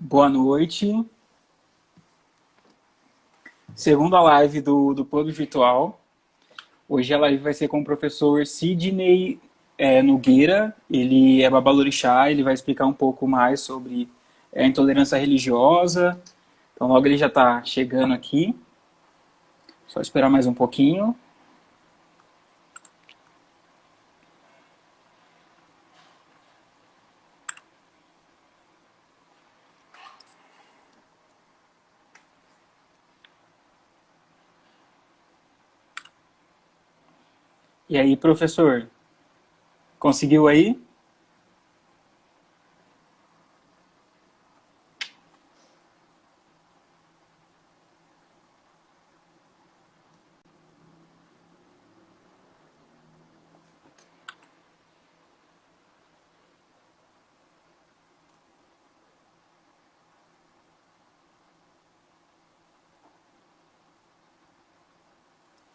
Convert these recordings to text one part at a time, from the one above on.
Boa noite. Segunda live do Pub Virtual. Hoje a live vai ser com o professor Sidney Nogueira. Ele é babalorixá, ele vai explicar um pouco mais sobre a intolerância religiosa. Então logo ele já está chegando aqui. Só esperar mais um pouquinho. E aí, professor, conseguiu aí?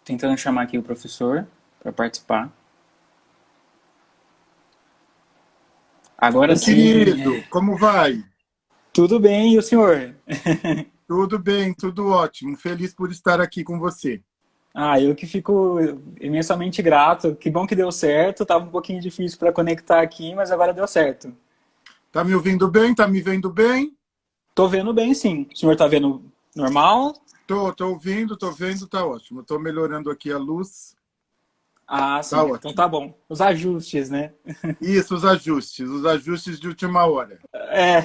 Tentando chamar aqui o professor para participar. Agora Oi, sim. querido, como vai? Tudo bem, e o senhor? Tudo bem, tudo ótimo. Feliz por estar aqui com você. Ah, eu que fico imensamente grato. Que bom que deu certo. Tava um pouquinho difícil para conectar aqui, mas agora deu certo. Tá me ouvindo bem? Tá me vendo bem? Tô vendo bem, sim. O senhor tá vendo normal? Tô ouvindo, tô vendo, tá ótimo. Tô melhorando aqui a luz, Ah, tá sim. Então tá ótimo. bom. Os ajustes, né? Isso, os ajustes de última hora. É.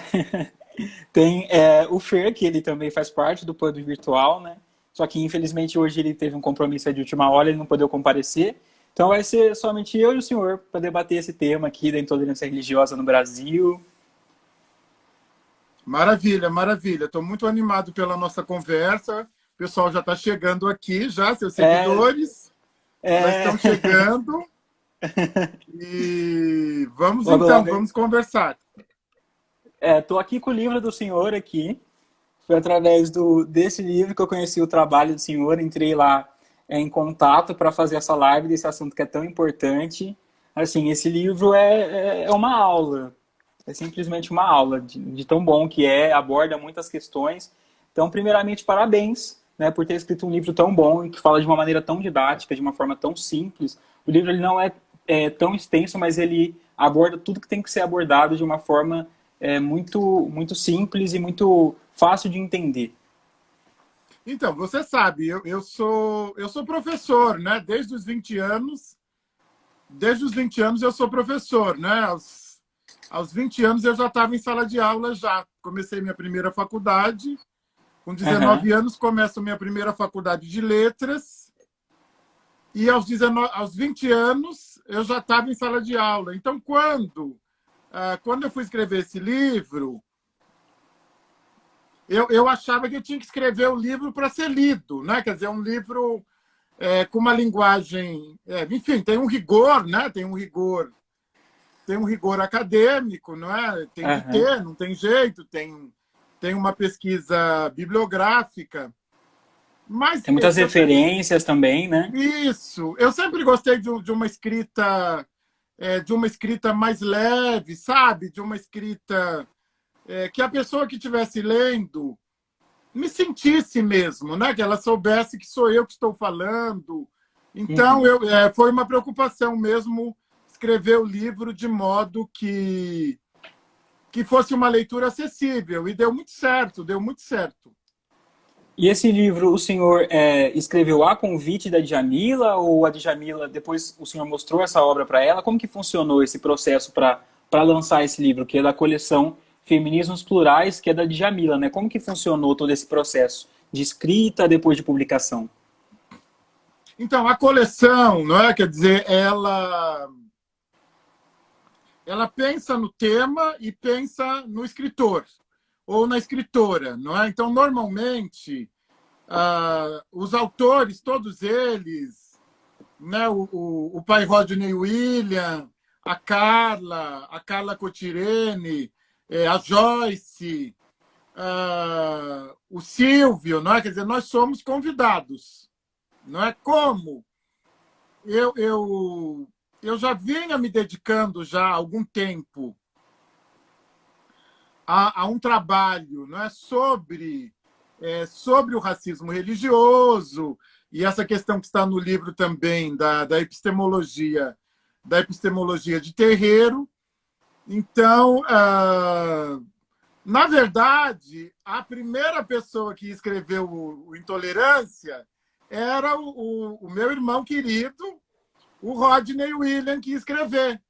Tem o Fer, que ele também faz parte do Pub Virtual, né? Só que infelizmente hoje ele teve um compromisso de última hora, ele não pôde comparecer. Então vai ser somente eu e o senhor para debater esse tema aqui da intolerância religiosa no Brasil. Maravilha, maravilha. Tô muito animado pela nossa conversa. O pessoal já está chegando aqui, já, seus É, seguidores já é, estão chegando. E vamos logo, então, logo. vamos conversar. Tô aqui com o livro do senhor aqui. Foi através desse livro que eu conheci o trabalho do senhor. Entrei lá em contato para fazer essa live desse assunto que é tão importante. Assim, esse livro é uma aula. É simplesmente uma aula de tão bom que é, aborda muitas questões. Então, primeiramente, parabéns, né, por ter escrito um livro tão bom e que fala de uma maneira tão didática, de uma forma tão simples. O livro ele não é tão extenso, mas ele aborda tudo que tem que ser abordado de uma forma muito simples e muito fácil de entender. Então, você sabe, eu sou professor, né? Desde os 20 anos eu sou professor, né? Aos 20 anos eu já estava em sala de aula já. Comecei minha primeira faculdade. Com Uhum. 19 anos começo minha primeira faculdade de letras. E aos 20 anos eu já estava em sala de aula. Então, quando eu fui escrever esse livro, eu achava que eu tinha que escrever o livro para ser lido, né? Quer dizer, um livro com uma linguagem, enfim, tem um rigor, né? Tem um rigor acadêmico, não é? Tem que Uhum. ter, não tem jeito, tem uma pesquisa bibliográfica. Mas Tem muitas referências também, né? eu sempre gostei de uma escrita mais leve, sabe? De uma escrita que a pessoa que estivesse lendo me sentisse mesmo, né? Que ela soubesse que sou eu que estou falando. Então, Uhum. foi uma preocupação mesmo escrever o livro de modo que fosse uma leitura acessível. E deu muito certo, deu muito certo. E esse livro o senhor escreveu a convite da Djamila ou a Djamila depois o senhor mostrou essa obra para ela? Como que funcionou esse processo para lançar esse livro, que é da coleção Feminismos Plurais, que é da Djamila, né? Como que funcionou todo esse processo de escrita depois de publicação? Então, a coleção, não é? Quer dizer, ela pensa no tema e pensa no escritor ou na escritora, não é? Então, normalmente, os autores, todos eles, né, o pai Rodney William, a Carla Cotirene, a Joyce, o Silvio, não é? Quer dizer, nós somos convidados, não é? Como eu, eu, eu já vinha me dedicando já há algum tempo a um trabalho, não é, sobre o racismo religioso e essa questão que está no livro também da epistemologia de terreiro. Então, na verdade, a primeira pessoa que escreveu o Intolerância era o meu irmão querido, o Rodney William, que ia escrever.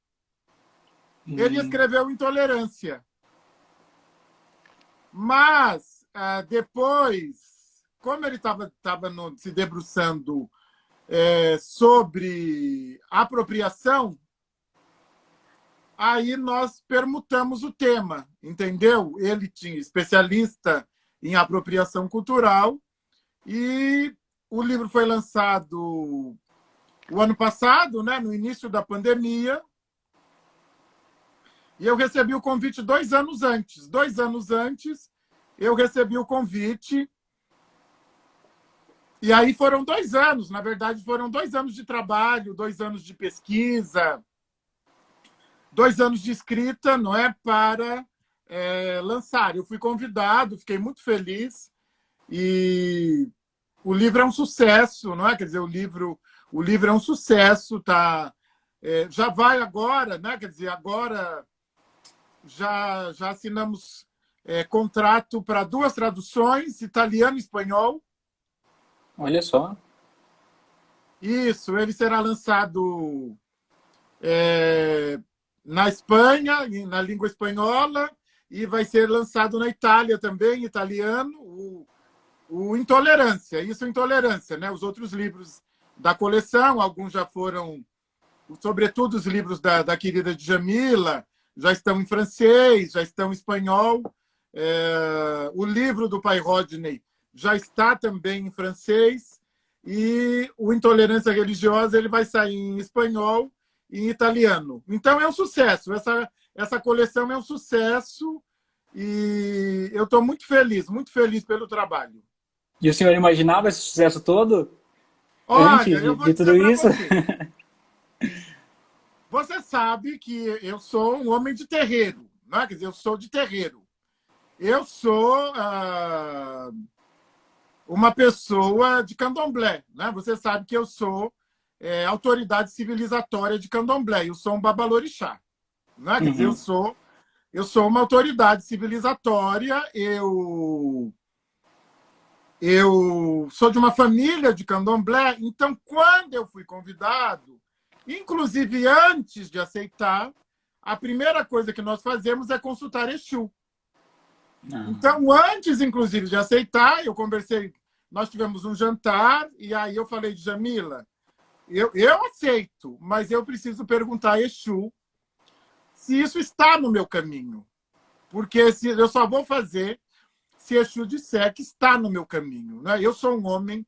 Ele escreveu Intolerância. Mas, depois, como ele estava se debruçando sobre apropriação, aí nós permutamos o tema, entendeu? Ele tinha especialista em apropriação cultural e o livro foi lançado o ano passado, né, no início da pandemia, e eu recebi o convite 2 anos antes. 2 anos antes, eu recebi o convite. E aí foram 2 anos, na verdade, foram 2 anos de trabalho, 2 anos de pesquisa, 2 anos de escrita, não é, para lançar. Eu fui convidado, fiquei muito feliz. E o livro é um sucesso, não é? Quer dizer, o livro é um sucesso, tá? Já vai agora, né? Quer dizer, agora já assinamos contrato para 2 traduções, italiano e espanhol. Olha só. Isso, ele será lançado na Espanha, na língua espanhola, e vai ser lançado na Itália também, em italiano, o Intolerância. Isso, Intolerância, né? Os outros livros da coleção, alguns já foram, sobretudo os livros da querida Djamila, já estão em francês, já estão em espanhol. O livro do pai Rodney já está também em francês. E o Intolerância Religiosa ele vai sair em espanhol e em italiano. Então é um sucesso. Essa coleção é um sucesso e eu estou muito feliz pelo trabalho. E o senhor imaginava esse sucesso todo? Olha, Antes eu vou de dizer tudo para isso? você. Você sabe que eu sou um homem de terreiro, não é? Quer dizer, eu sou de terreiro. Eu sou uma pessoa de candomblé, né? Você sabe que eu sou autoridade civilizatória de candomblé. Eu sou um babalorixá, né? Quer dizer, eu sou uma autoridade civilizatória. Eu sou de uma família de candomblé. Então, quando eu fui convidado, inclusive antes de aceitar, a primeira coisa que nós fazemos é consultar Exu. Então, antes, inclusive, de aceitar, eu conversei, nós tivemos um jantar, e aí eu falei de Djamila, eu aceito, mas eu preciso perguntar a Exu se isso está no meu caminho. Porque eu só vou fazer se Exu disser que está no meu caminho. Né? Eu sou um homem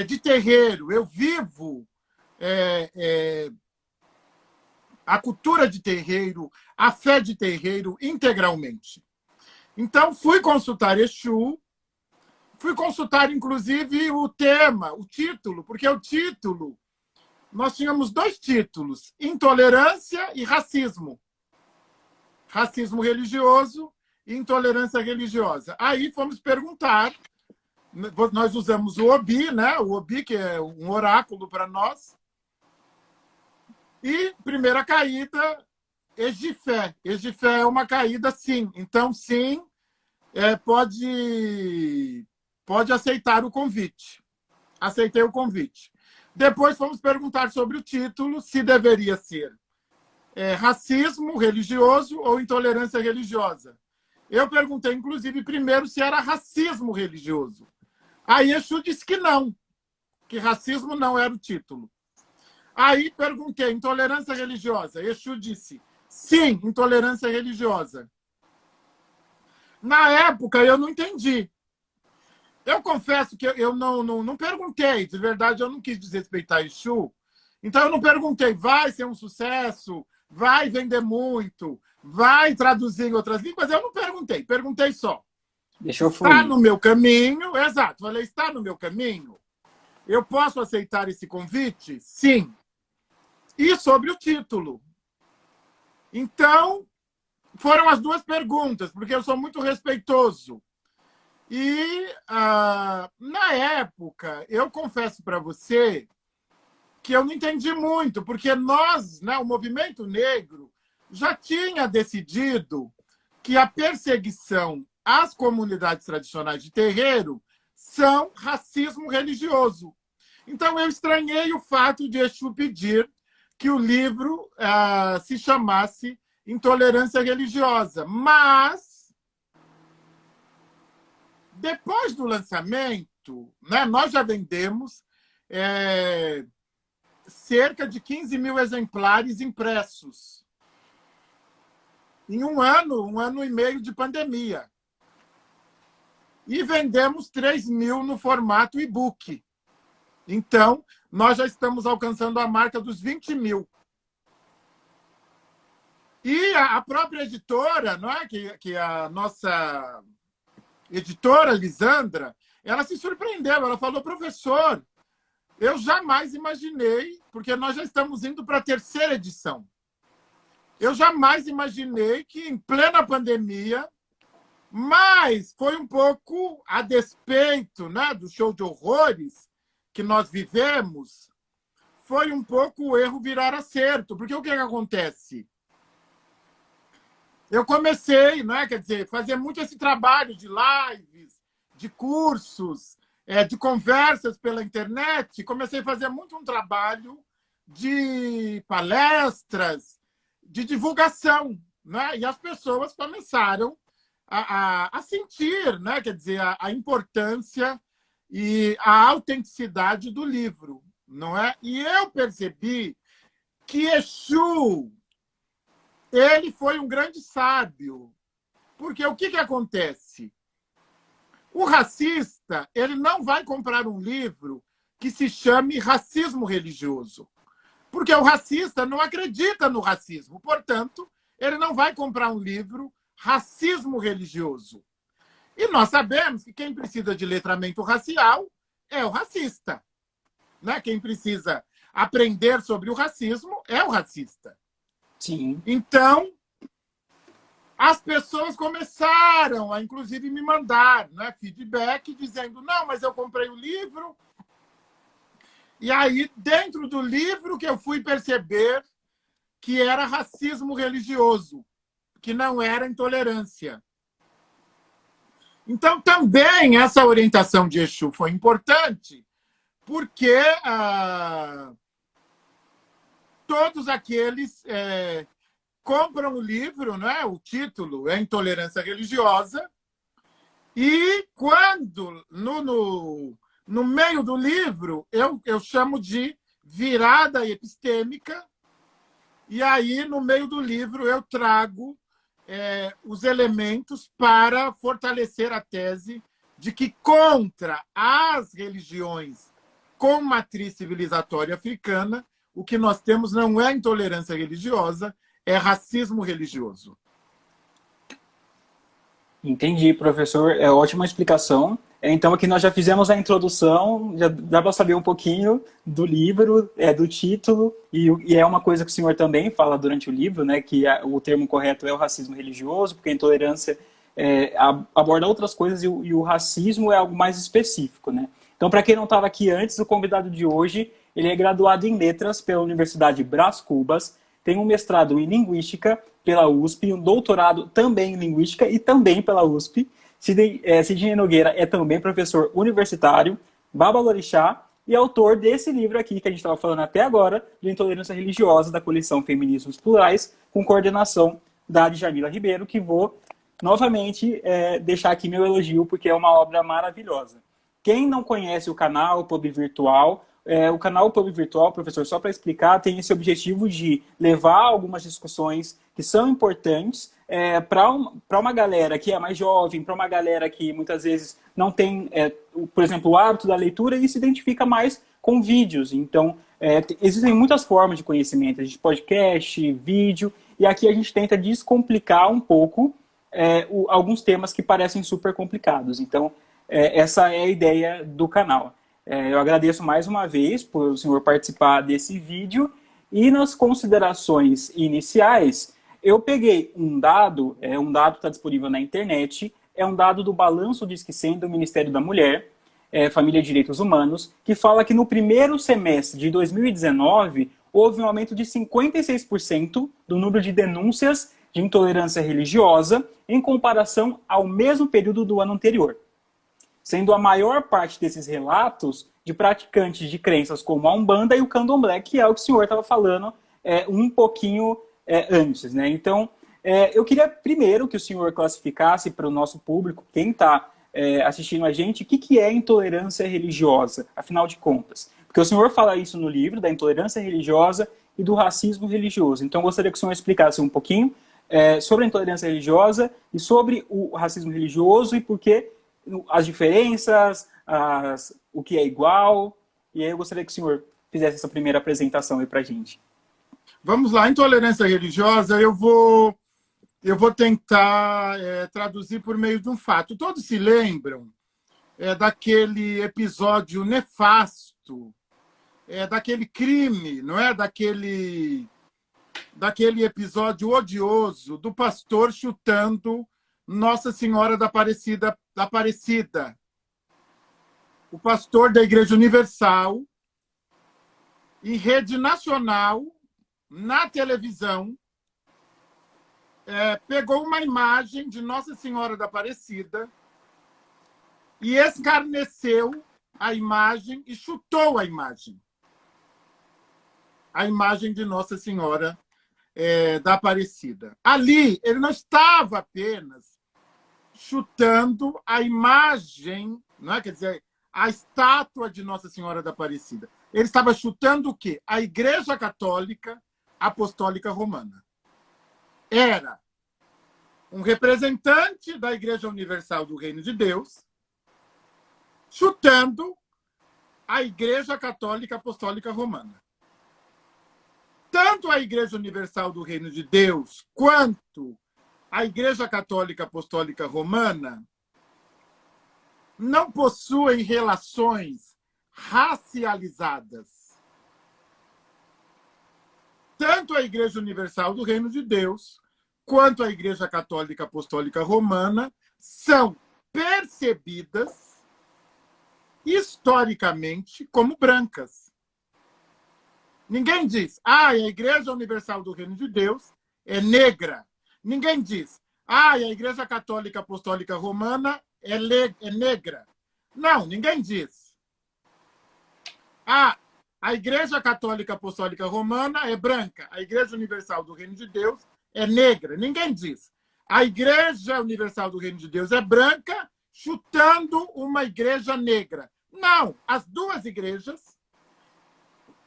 de terreiro, eu vivo a cultura de terreiro, a fé de terreiro integralmente. Então, fui consultar Exu, fui consultar, inclusive, o tema, o título, porque o título, nós tínhamos 2 títulos, Intolerância e Racismo. Racismo religioso e intolerância religiosa. Aí fomos perguntar, nós usamos o Obi, né? O Obi, que é um oráculo para nós, e primeira caída, Egifé. Egifé é uma caída, sim. Então, sim, pode aceitar o convite. Aceitei o convite. Depois fomos perguntar sobre o título, se deveria ser racismo religioso ou intolerância religiosa. Eu perguntei, inclusive, primeiro se era racismo religioso. Aí Exu disse que não, que racismo não era o título. Aí perguntei, intolerância religiosa. Exu disse, sim, intolerância religiosa. Na época, eu não entendi. Eu confesso que eu não perguntei. De verdade, eu não quis desrespeitar Exu. Então, eu não perguntei, vai ser um sucesso? Vai vender muito? Vai traduzir em outras línguas? Eu não perguntei. Perguntei só. Deixa eu Está fluir. no meu caminho? Exato. Falei, está no meu caminho? Eu posso aceitar esse convite? Sim. E sobre o título. Então, foram as duas perguntas, porque eu sou muito respeitoso. E, na época, eu confesso para você que eu não entendi muito, porque nós, né, o movimento negro, já tinha decidido que a perseguição às comunidades tradicionais de terreiro são racismo religioso. Então, eu estranhei o fato de Exu pedir que o livro se chamasse Intolerância Religiosa. Mas, depois do lançamento, né, nós já vendemos cerca de 15 mil exemplares impressos. Em um ano e meio de pandemia. E vendemos 3 mil no formato e-book. Então, nós já estamos alcançando a marca dos 20 mil. E a própria editora, não é? que a nossa editora, Lisandra, ela se surpreendeu. Ela falou, professor, eu jamais imaginei, porque nós já estamos indo para a 3ª edição. Eu jamais imaginei que, em plena pandemia, mas foi um pouco a despeito, né, do show de horrores que nós vivemos, foi um pouco o erro virar acerto. Porque o que acontece? Eu comecei, né, quer dizer, fazer muito esse trabalho de lives, de cursos, de conversas pela internet. Comecei a fazer muito um trabalho de palestras, de divulgação, né? E as pessoas começaram a sentir, né? Quer dizer, a importância e a autenticidade do livro, não é? E eu percebi que Exu, ele foi um grande sábio, porque o que acontece? O racista, ele não vai comprar um livro que se chame Racismo Religioso, porque o racista não acredita no racismo, portanto, ele não vai comprar um livro Racismo Religioso. E nós sabemos que quem precisa de letramento racial é o racista, né? Quem precisa aprender sobre o racismo é o racista. Sim. Então, as pessoas começaram a, inclusive, me mandar, né, feedback dizendo, não, mas eu comprei o livro. E aí, dentro do livro, que eu fui perceber que era racismo religioso, que não era intolerância. Então, também essa orientação de Exu foi importante, porque todos aqueles compram o livro, né? O título é Intolerância Religiosa, e quando, no meio do livro, eu chamo de virada epistêmica, e aí, no meio do livro, eu trago os elementos para fortalecer a tese de que, contra as religiões com matriz civilizatória africana, o que nós temos não é intolerância religiosa, é racismo religioso. Entendi, professor. É ótima explicação. Então, aqui nós já fizemos a introdução, já dá para saber um pouquinho do livro, do título, e é uma coisa que o senhor também fala durante o livro, né, que o termo correto é o racismo religioso, porque a intolerância aborda outras coisas e o racismo é algo mais específico, né? Então, para quem não estava aqui antes, o convidado de hoje, ele é graduado em Letras pela Universidade Brás Cubas, tem um mestrado em Linguística pela USP, um doutorado também em Linguística e também pela USP. Sidney Nogueira é também professor universitário, babalorixá e autor desse livro aqui que a gente estava falando até agora, de Intolerância Religiosa, da coleção Feminismos Plurais, com coordenação da Djamila Ribeiro, que vou novamente deixar aqui meu elogio, porque é uma obra maravilhosa. Quem não conhece o canal Pub Virtual, o canal Pub Virtual, professor, só para explicar, tem esse objetivo de levar algumas discussões que são importantes para uma galera que é mais jovem, para uma galera que muitas vezes não tem, por exemplo, o hábito da leitura e se identifica mais com vídeos. Então, existem muitas formas de conhecimento, de podcast, vídeo, e aqui a gente tenta descomplicar um pouco alguns temas que parecem super complicados. Então, essa é a ideia do canal. Eu agradeço mais uma vez por o senhor participar desse vídeo, e nas considerações iniciais, Eu peguei um dado que está disponível na internet, é um dado do Balanço Disque 100 do Ministério da Mulher, Família e Direitos Humanos, que fala que no primeiro semestre de 2019 houve um aumento de 56% do número de denúncias de intolerância religiosa em comparação ao mesmo período do ano anterior, sendo a maior parte desses relatos de praticantes de crenças como a Umbanda e o Candomblé, que é o que o senhor estava falando um pouquinho antes, né? Então, eu queria primeiro que o senhor classificasse para o nosso público, quem está assistindo a gente, o que é intolerância religiosa, afinal de contas. Porque o senhor fala isso no livro, da intolerância religiosa e do racismo religioso. Então, eu gostaria que o senhor explicasse um pouquinho sobre a intolerância religiosa e sobre o racismo religioso e por que as diferenças, o que é igual. E aí eu gostaria que o senhor fizesse essa primeira apresentação aí para a gente. Vamos lá, intolerância religiosa, eu vou tentar traduzir por meio de um fato. Todos se lembram daquele episódio nefasto, daquele crime, não é? Daquele episódio odioso do pastor chutando Nossa Senhora da Aparecida. O pastor da Igreja Universal, em rede nacional, na televisão, pegou uma imagem de Nossa Senhora da Aparecida e escarneceu a imagem e chutou a imagem. A imagem de Nossa Senhora da Aparecida. Ali, ele não estava apenas chutando a imagem, não é? Quer dizer, a estátua de Nossa Senhora da Aparecida. Ele estava chutando o quê? A Igreja Católica Apostólica Romana. Era um representante da Igreja Universal do Reino de Deus chutando a Igreja Católica Apostólica Romana. Tanto a Igreja Universal do Reino de Deus quanto a Igreja Católica Apostólica Romana não possuem relações racializadas. Tanto a Igreja Universal do Reino de Deus quanto a Igreja Católica Apostólica Romana são percebidas historicamente como brancas. Ninguém diz, a Igreja Universal do Reino de Deus é negra. Ninguém diz, a Igreja Católica Apostólica Romana é negra. Não, ninguém diz. A Igreja Católica Apostólica Romana é branca. A Igreja Universal do Reino de Deus é negra. Ninguém diz. A Igreja Universal do Reino de Deus é branca, chutando uma igreja negra. Não, as duas igrejas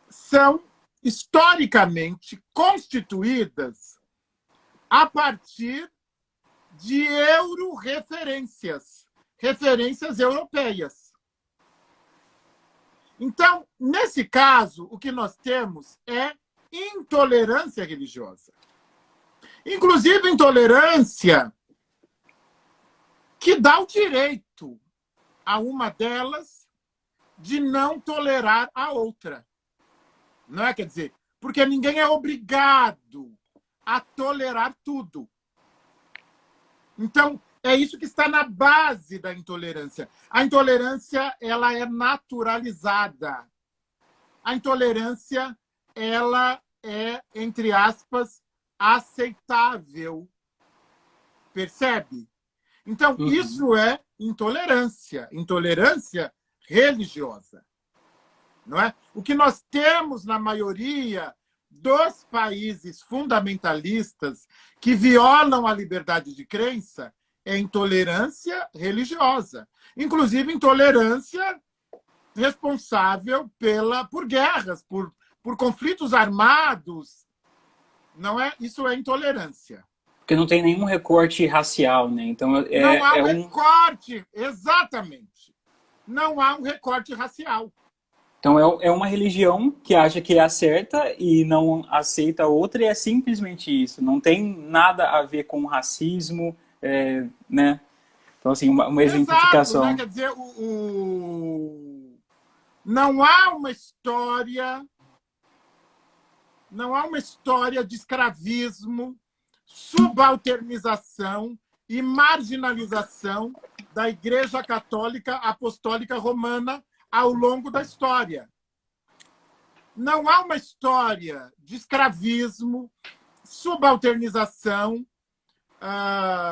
são historicamente constituídas a partir de referências europeias. Então, nesse caso, o que nós temos é intolerância religiosa. Inclusive, intolerância que dá o direito a uma delas de não tolerar a outra. Não é? Quer dizer, porque ninguém é obrigado a tolerar tudo. Então, é isso que está na base da intolerância. A intolerância, ela é naturalizada. A intolerância, ela é, entre aspas, aceitável. Percebe? Então, isso é intolerância. Intolerância religiosa. Não é? O que nós temos na maioria dos países fundamentalistas que violam a liberdade de crença é intolerância religiosa. Inclusive, intolerância responsável por guerras, por conflitos armados. Não é? Isso é intolerância. Porque não tem nenhum recorte racial, né? Então, não há recorte, exatamente. Não há um recorte racial. Então, é uma religião que acha que é a certa e não aceita a outra, e é simplesmente isso. Não tem nada a ver com racismo, né? Então, assim, uma exemplificação. Exato, né? Quer dizer, não há uma história de escravismo, subalternização e marginalização da Igreja Católica Apostólica Romana ao longo da história. Não há uma história de escravismo, subalternização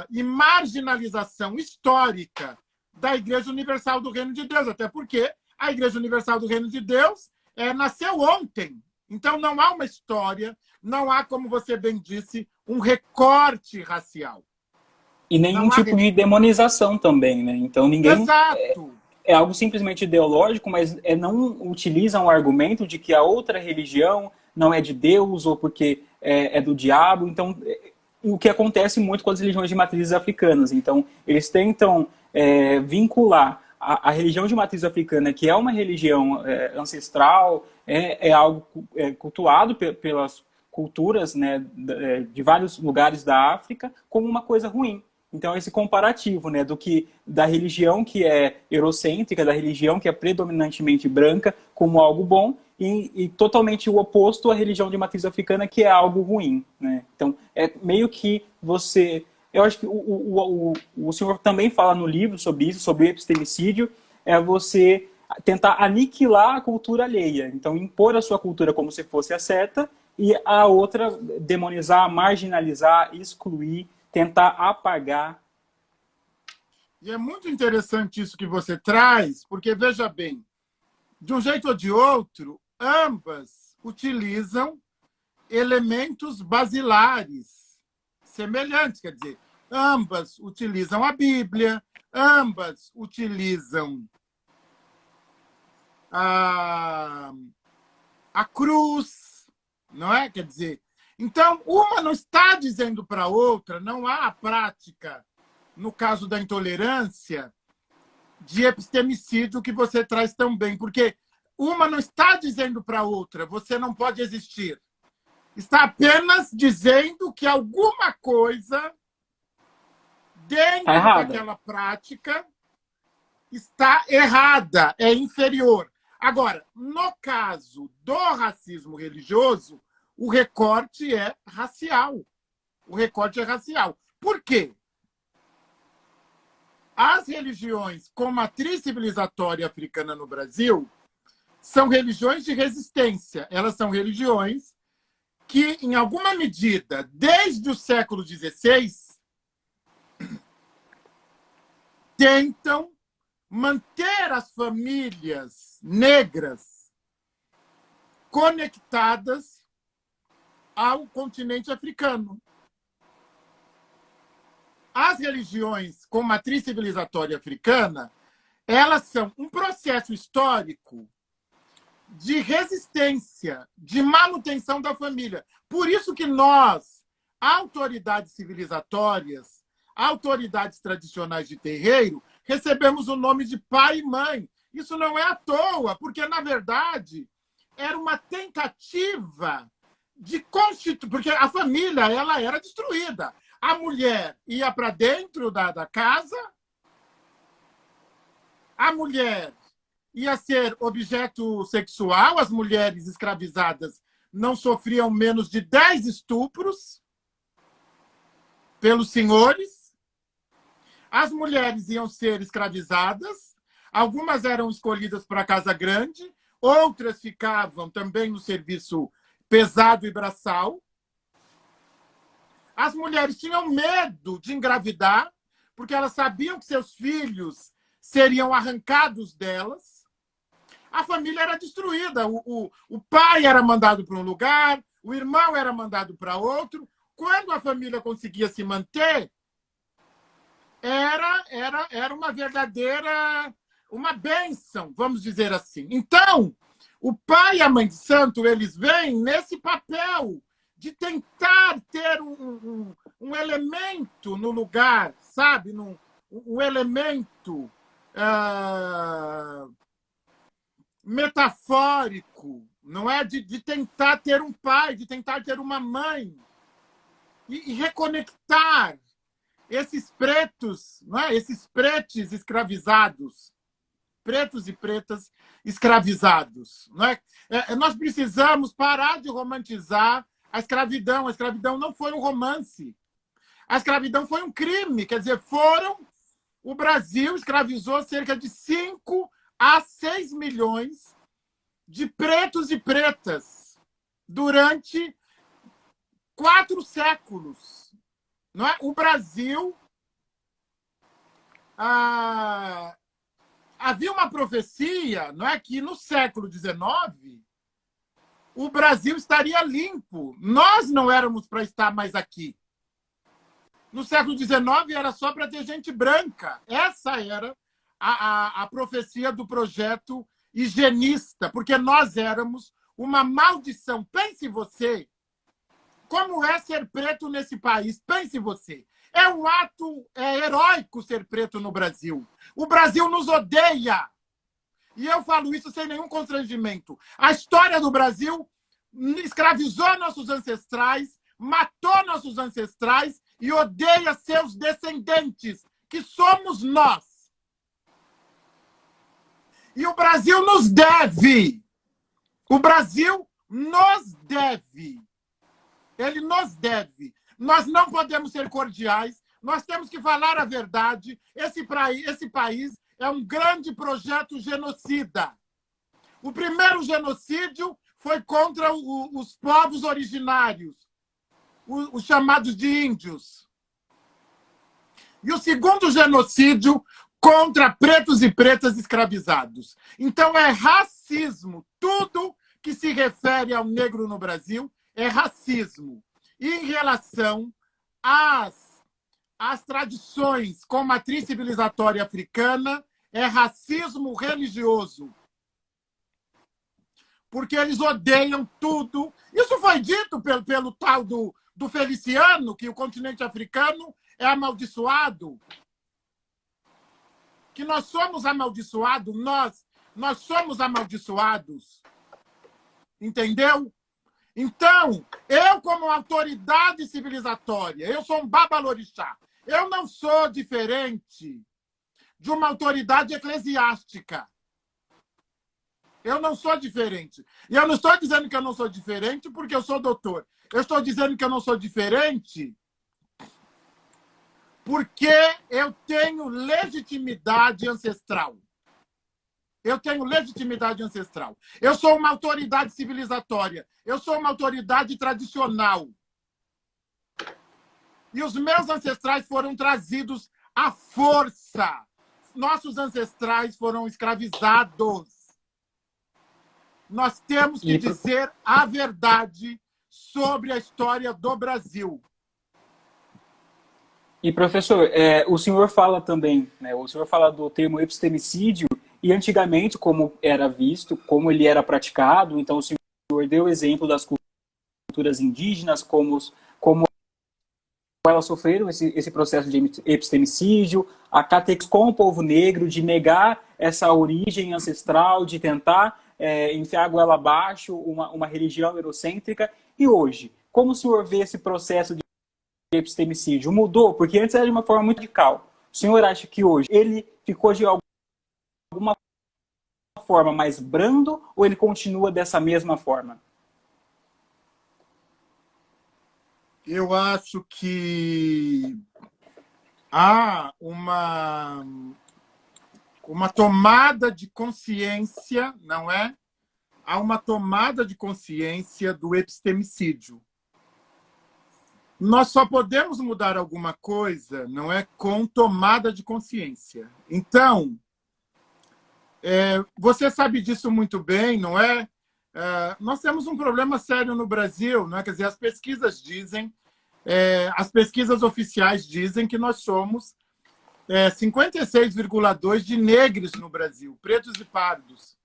e marginalização histórica da Igreja Universal do Reino de Deus, até porque a Igreja Universal do Reino de Deus nasceu ontem. Então, não há uma história, não há, como você bem disse, um recorte racial. E nenhum tipo de demonização também, né? Então, ninguém... Exato. É algo simplesmente ideológico, mas não utilizam o argumento de que a outra religião não é de Deus ou porque é do diabo. Então, o que acontece muito com as religiões de matrizes africanas. Então, eles tentam vincular a religião de matriz africana, que é uma religião ancestral, é algo cultuado pelas culturas, né, de vários lugares da África, como uma coisa ruim. Então, esse comparativo, né, da religião que é eurocêntrica, da religião que é predominantemente branca, como algo bom, e totalmente o oposto à religião de matriz africana, que é algo ruim, né? Então, é meio que você... Eu acho que o senhor também fala no livro sobre isso, sobre o epistemicídio, é você tentar aniquilar a cultura alheia. Então, impor a sua cultura como se fosse a certa, e a outra demonizar, marginalizar, excluir, tentar apagar. E é muito interessante isso que você traz, porque, veja bem, de um jeito ou de outro, ambas utilizam elementos basilares semelhantes, quer dizer, ambas utilizam a Bíblia, ambas utilizam a cruz, não é? Quer dizer, então, uma não está dizendo para a outra, não há a prática, no caso da intolerância, de epistemicídio que você traz tão bem, porque uma não está dizendo para a outra, você não pode existir. Está apenas dizendo que alguma coisa dentro daquela prática está errada, é inferior. Agora, no caso do racismo religioso, o recorte é racial. O recorte é racial. Por quê? As religiões com matriz civilizatória africana no Brasil são religiões de resistência. Elas são religiões que, em alguma medida, desde o século XVI, tentam manter as famílias negras conectadas ao continente africano. As religiões com matriz civilizatória africana, elas são um processo histórico de resistência, de manutenção da família. Por isso que nós, autoridades civilizatórias, autoridades tradicionais de terreiro, recebemos o nome de pai e mãe. Isso não é à toa, porque, na verdade, era uma tentativa de constituir, porque a família ela era destruída. A mulher ia para dentro da casa, a mulher ia ser objeto sexual, as mulheres escravizadas não sofriam menos de 10 estupros pelos senhores, as mulheres iam ser escravizadas, algumas eram escolhidas para a casa grande, outras ficavam também no serviço pesado e braçal. As mulheres tinham medo de engravidar, porque elas sabiam que seus filhos seriam arrancados delas. A família era destruída. O pai era mandado para um lugar, o irmão era mandado para outro. Quando a família conseguia se manter, era uma verdadeira, uma bênção, vamos dizer assim. Então, o pai e a mãe de santo, eles vêm nesse papel de tentar ter um elemento no lugar, sabe? Um elemento metafórico, não é? De tentar ter um pai, de tentar ter uma mãe e reconectar esses pretos, não é? Esses pretes escravizados, pretos e pretas escravizados, não é? Nós precisamos parar de romantizar a escravidão. A escravidão não foi um romance. A escravidão foi um crime, quer dizer, o Brasil escravizou cerca de 5 a 6 milhões de pretos e pretas durante 4 séculos. Não é? O Brasil... havia uma profecia, não é, que no século XIX o Brasil estaria limpo. Nós não éramos para estar mais aqui. No século XIX era só para ter gente branca. Essa era a profecia do projeto higienista, porque nós éramos uma maldição. Pense você, como é ser preto nesse país? Pense você. É um ato heróico ser preto no Brasil. O Brasil nos odeia. E eu falo isso sem nenhum constrangimento. A história do Brasil escravizou nossos ancestrais, matou nossos ancestrais e odeia seus descendentes, que somos nós. E o Brasil nos deve. O Brasil nos deve. Ele nos deve. Nós não podemos ser cordiais, nós temos que falar a verdade. Esse país é um grande projeto genocida. O primeiro genocídio foi contra os povos originários, os chamados de índios. E o segundo genocídio contra pretos e pretas escravizados. Então é racismo. Tudo que se refere ao negro no Brasil é racismo. E em relação às tradições com matriz civilizatória africana, é racismo religioso. Porque eles odeiam tudo. Isso foi dito pelo tal do Feliciano, que o continente africano é amaldiçoado. Que nós somos amaldiçoados, nós somos amaldiçoados. Entendeu? Então, eu, como autoridade civilizatória, eu sou um babalorixá. Eu não sou diferente de uma autoridade eclesiástica. Eu não sou diferente. E eu não estou dizendo que eu não sou diferente porque eu sou doutor. Eu estou dizendo que eu não sou diferente porque eu tenho legitimidade ancestral. Eu tenho legitimidade ancestral. Eu sou uma autoridade civilizatória. Eu sou uma autoridade tradicional. E os meus ancestrais foram trazidos à força. Nossos ancestrais foram escravizados. Nós temos que dizer a verdade sobre a história do Brasil. E, professor, o senhor fala também, né, o senhor fala do termo epistemicídio, e antigamente, como era visto, como ele era praticado, então o senhor deu o exemplo das culturas indígenas, como elas sofreram esse processo de epistemicídio, a catequese com o povo negro, de negar essa origem ancestral, de tentar enfiar a goela abaixo uma religião eurocêntrica. E hoje, como o senhor vê esse processo de epistemicídio? Mudou? Porque antes era de uma forma muito radical. O senhor acha que hoje ele ficou de alguma forma mais brando ou ele continua dessa mesma forma? Eu acho que há uma tomada de consciência, não é? Há uma tomada de consciência do epistemicídio. Nós só podemos mudar alguma coisa, não é, com tomada de consciência. Então, você sabe disso muito bem, não é? Nós temos um problema sério no Brasil, não é? Quer dizer, as pesquisas dizem, as pesquisas oficiais dizem que nós somos 56,2% de negros no Brasil, pretos e pardos.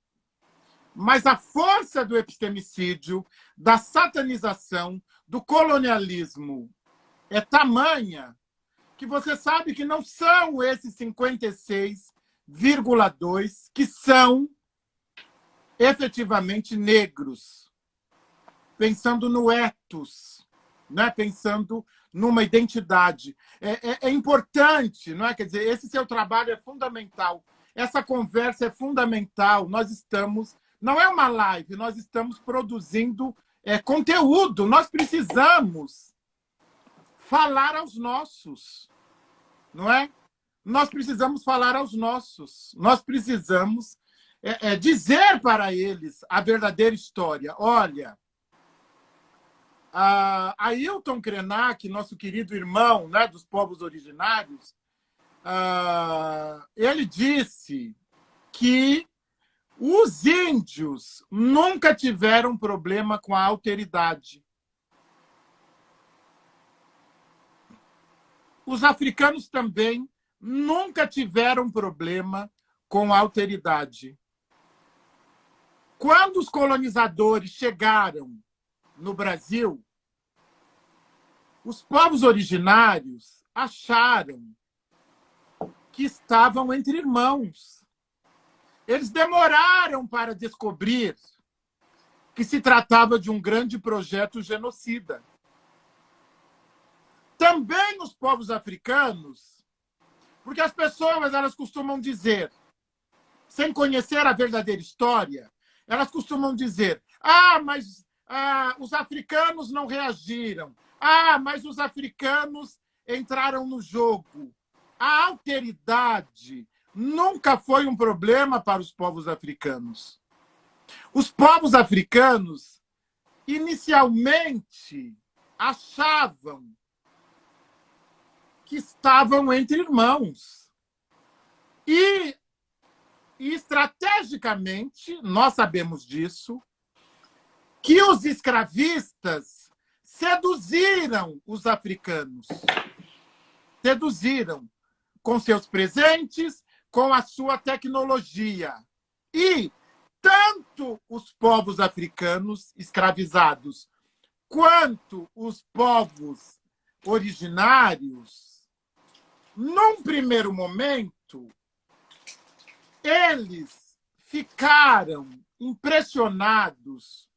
Mas a força do epistemicídio, da satanização, do colonialismo é tamanha que você sabe que não são esses 56,2% que são efetivamente negros, pensando no ethos, né? Pensando numa identidade. É importante, não é? Quer dizer, esse seu trabalho é fundamental. Essa conversa é fundamental. Nós estamos... Não é uma live, nós estamos produzindo conteúdo. Nós precisamos falar aos nossos, não é? Nós precisamos falar aos nossos. Nós precisamos dizer para eles a verdadeira história. Olha, Ailton Krenak, nosso querido irmão, né, dos povos originários, ele disse que os índios nunca tiveram problema com a alteridade. Os africanos também nunca tiveram problema com a alteridade. Quando os colonizadores chegaram no Brasil, os povos originários acharam que estavam entre irmãos. Eles demoraram para descobrir que se tratava de um grande projeto genocida. Também os povos africanos, porque as pessoas elas costumam dizer, sem conhecer a verdadeira história, elas costumam dizer: mas os africanos não reagiram. Mas os africanos entraram no jogo. A alteridade nunca foi um problema para os povos africanos. Os povos africanos, inicialmente, achavam que estavam entre irmãos. E estrategicamente, nós sabemos disso, que os escravistas seduziram os africanos. Seduziram com seus presentes, com a sua tecnologia. E tanto os povos africanos escravizados quanto os povos originários, num primeiro momento, eles ficaram impressionados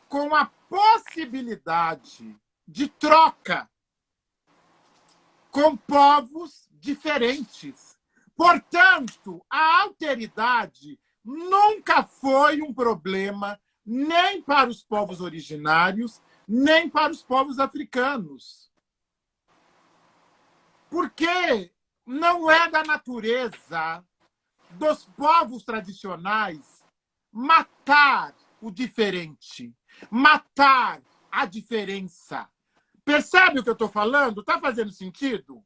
com a possibilidade de troca com povos diferentes. Portanto, a alteridade nunca foi um problema nem para os povos originários, nem para os povos africanos. Porque não é da natureza dos povos tradicionais matar o diferente, matar a diferença. Percebe o que eu estou falando? Está fazendo sentido?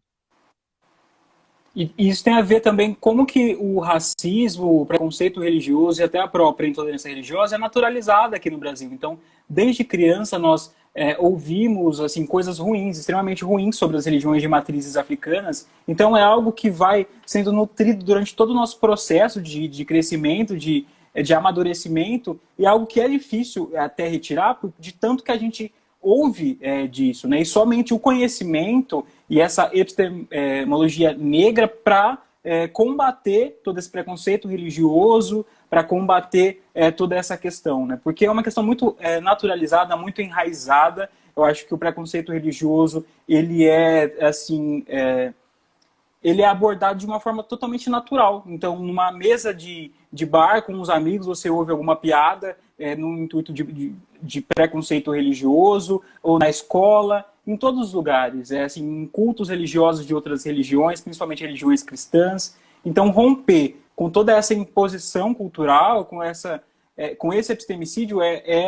E isso tem a ver também com como que o racismo, o preconceito religioso e até a própria intolerância religiosa é naturalizada aqui no Brasil. Então, desde criança, nós ouvimos assim, coisas ruins, extremamente ruins sobre as religiões de matrizes africanas. Então, é algo que vai sendo nutrido durante todo o nosso processo de crescimento, de amadurecimento, e algo que é difícil até retirar, de tanto que a gente ouve disso, né? E somente o conhecimento e essa epistemologia negra para combater todo esse preconceito religioso, para combater toda essa questão, né? Porque é uma questão muito naturalizada, muito enraizada. Eu acho que o preconceito religioso ele é assim, ele é abordado de uma forma totalmente natural. Então, numa mesa de bar com os amigos, você ouve alguma piada no intuito de preconceito religioso, ou na escola, em todos os lugares, assim, em cultos religiosos de outras religiões, principalmente religiões cristãs. Então, romper com toda essa imposição cultural, com esse epistemicídio,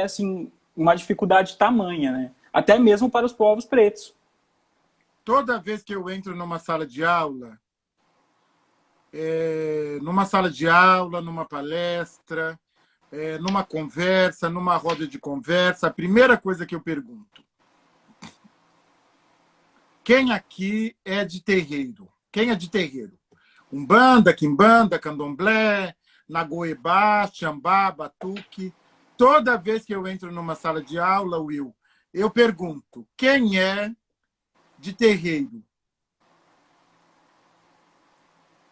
assim, uma dificuldade tamanha, né? Até mesmo para os povos pretos. Toda vez que eu entro numa sala de aula, numa palestra, numa conversa, numa roda de conversa, a primeira coisa que eu pergunto: quem aqui é de terreiro? Quem é de terreiro? Umbanda, Quimbanda, Candomblé, Nagoebá, Xambá, Batuque. Toda vez que eu entro numa sala de aula, Will, eu pergunto: quem é de terreiro?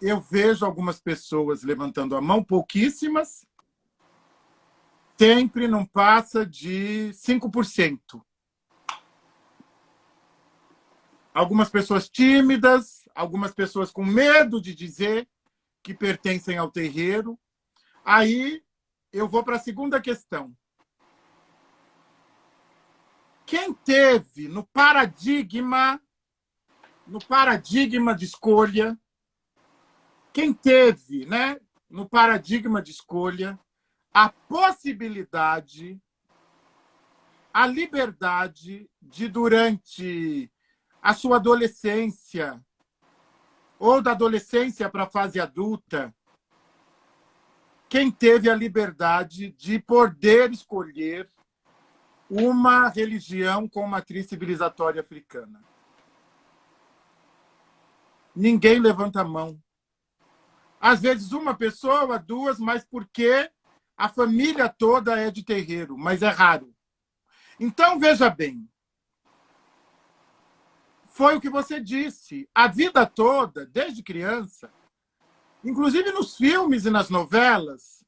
Eu vejo algumas pessoas levantando a mão, pouquíssimas, sempre não passa de 5%. Algumas pessoas tímidas, algumas pessoas com medo de dizer que pertencem ao terreiro. Aí eu vou para a segunda questão. Quem teve no paradigma no paradigma de escolha, quem teve, né, no paradigma de escolha, a possibilidade, a liberdade de, durante a sua adolescência, ou da adolescência para a fase adulta, quem teve a liberdade de poder escolher uma religião com matriz civilizatória africana? Ninguém levanta a mão. Às vezes uma pessoa, duas, mas porque a família toda é de terreiro, mas é raro. Então, veja bem, foi o que você disse. A vida toda, desde criança, inclusive nos filmes e nas novelas,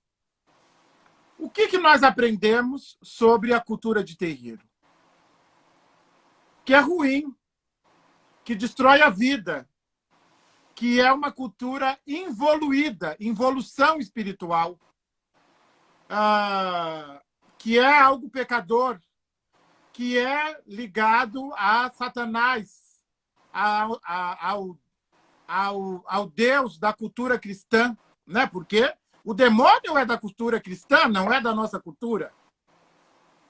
o que nós aprendemos sobre a cultura de terreiro? Que é ruim, que destrói a vida, que é uma cultura involuída, involução espiritual, que é algo pecador, que é ligado a Satanás, ao Deus da cultura cristã, né? Porque o demônio é da cultura cristã, não é da nossa cultura.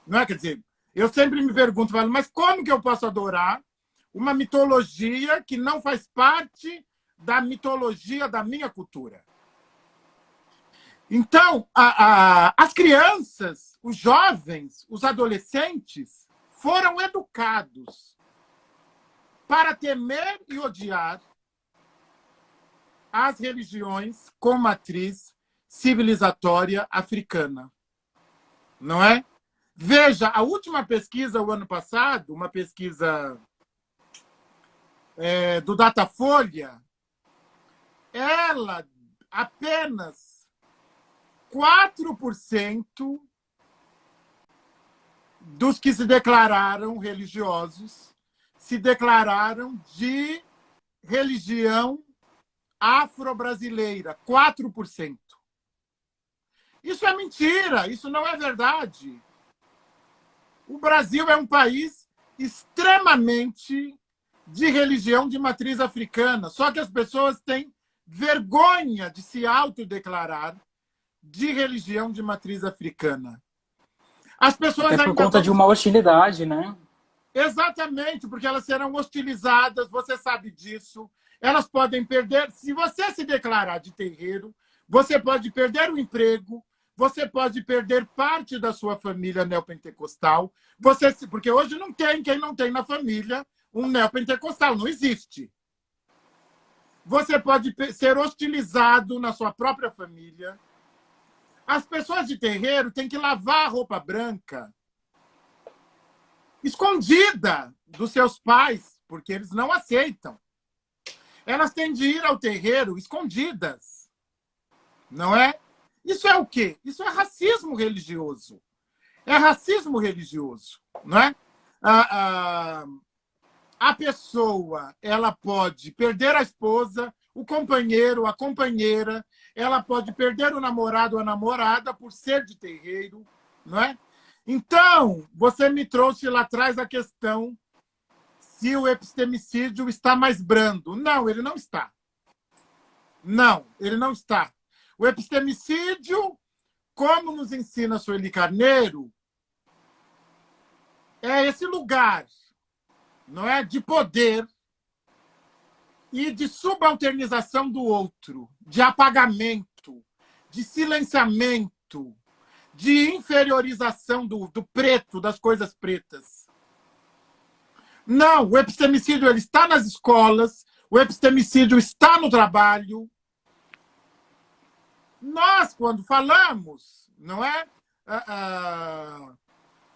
Não é? Quer dizer, eu sempre me pergunto, mas como que eu posso adorar uma mitologia que não faz parte da mitologia da minha cultura? Então, as crianças, os jovens, os adolescentes foram educados para temer e odiar as religiões com matriz civilizatória africana. Não é? Veja, a última pesquisa, o ano passado, uma pesquisa do Datafolha, ela apenas 4% dos que se declararam religiosos se declararam de religião afro-brasileira. 4%. Isso é mentira, isso não é verdade. O Brasil é um país extremamente de religião de matriz africana, só que as pessoas têm vergonha de se autodeclarar de religião de matriz africana. As pessoas até por conta de uma hostilidade, né? Exatamente, porque elas serão hostilizadas, você sabe disso. Elas podem perder... Se você se declarar de terreiro, você pode perder o emprego, você pode perder parte da sua família neopentecostal, porque hoje não tem quem não tem na família um neopentecostal, não existe. Você pode ser hostilizado na sua própria família. As pessoas de terreiro têm que lavar a roupa branca escondida dos seus pais, porque eles não aceitam. Elas têm de ir ao terreiro escondidas. Não é? Isso é o quê? Isso é racismo religioso. É racismo religioso. Não é? A pessoa, ela pode perder a esposa, o companheiro, a companheira, ela pode perder o namorado ou a namorada por ser de terreiro, não é? Então, você me trouxe lá atrás a questão se o epistemicídio está mais brando. Não, ele não está. Não, ele não está. O epistemicídio, como nos ensina Sueli Carneiro, é esse lugar, não é, de poder e de subalternização do outro, de apagamento, de silenciamento, de inferiorização do preto, das coisas pretas. Não, o epistemicídio ele está nas escolas, o epistemicídio está no trabalho. Nós, quando falamos, não é?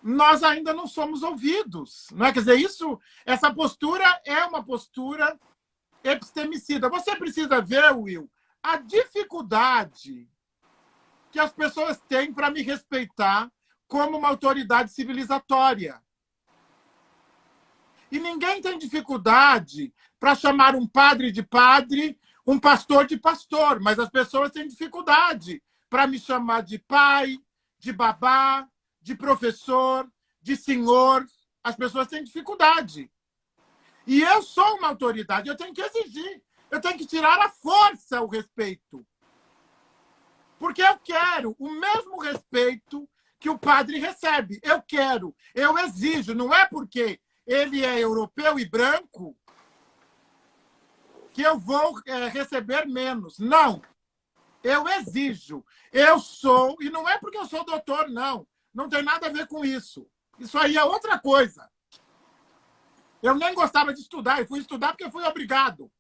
Nós ainda não somos ouvidos. Não é? Quer dizer, essa postura é uma postura epistemicida. Você precisa ver, Will, a dificuldade que as pessoas têm para me respeitar como uma autoridade civilizatória. E ninguém tem dificuldade para chamar um padre de padre, um pastor de pastor, mas as pessoas têm dificuldade para me chamar de pai, de babá, de professor, de senhor. As pessoas têm dificuldade. E eu sou uma autoridade, eu tenho que exigir, eu tenho que tirar à força o respeito. Porque eu quero o mesmo respeito que o padre recebe. Eu quero, eu exijo. Não é porque ele é europeu e branco que eu vou receber menos. Não. Eu exijo. Eu sou, e não é porque eu sou doutor, não. Não tem nada a ver com isso. Isso aí é outra coisa. Eu nem gostava de estudar, eu fui estudar porque fui obrigado.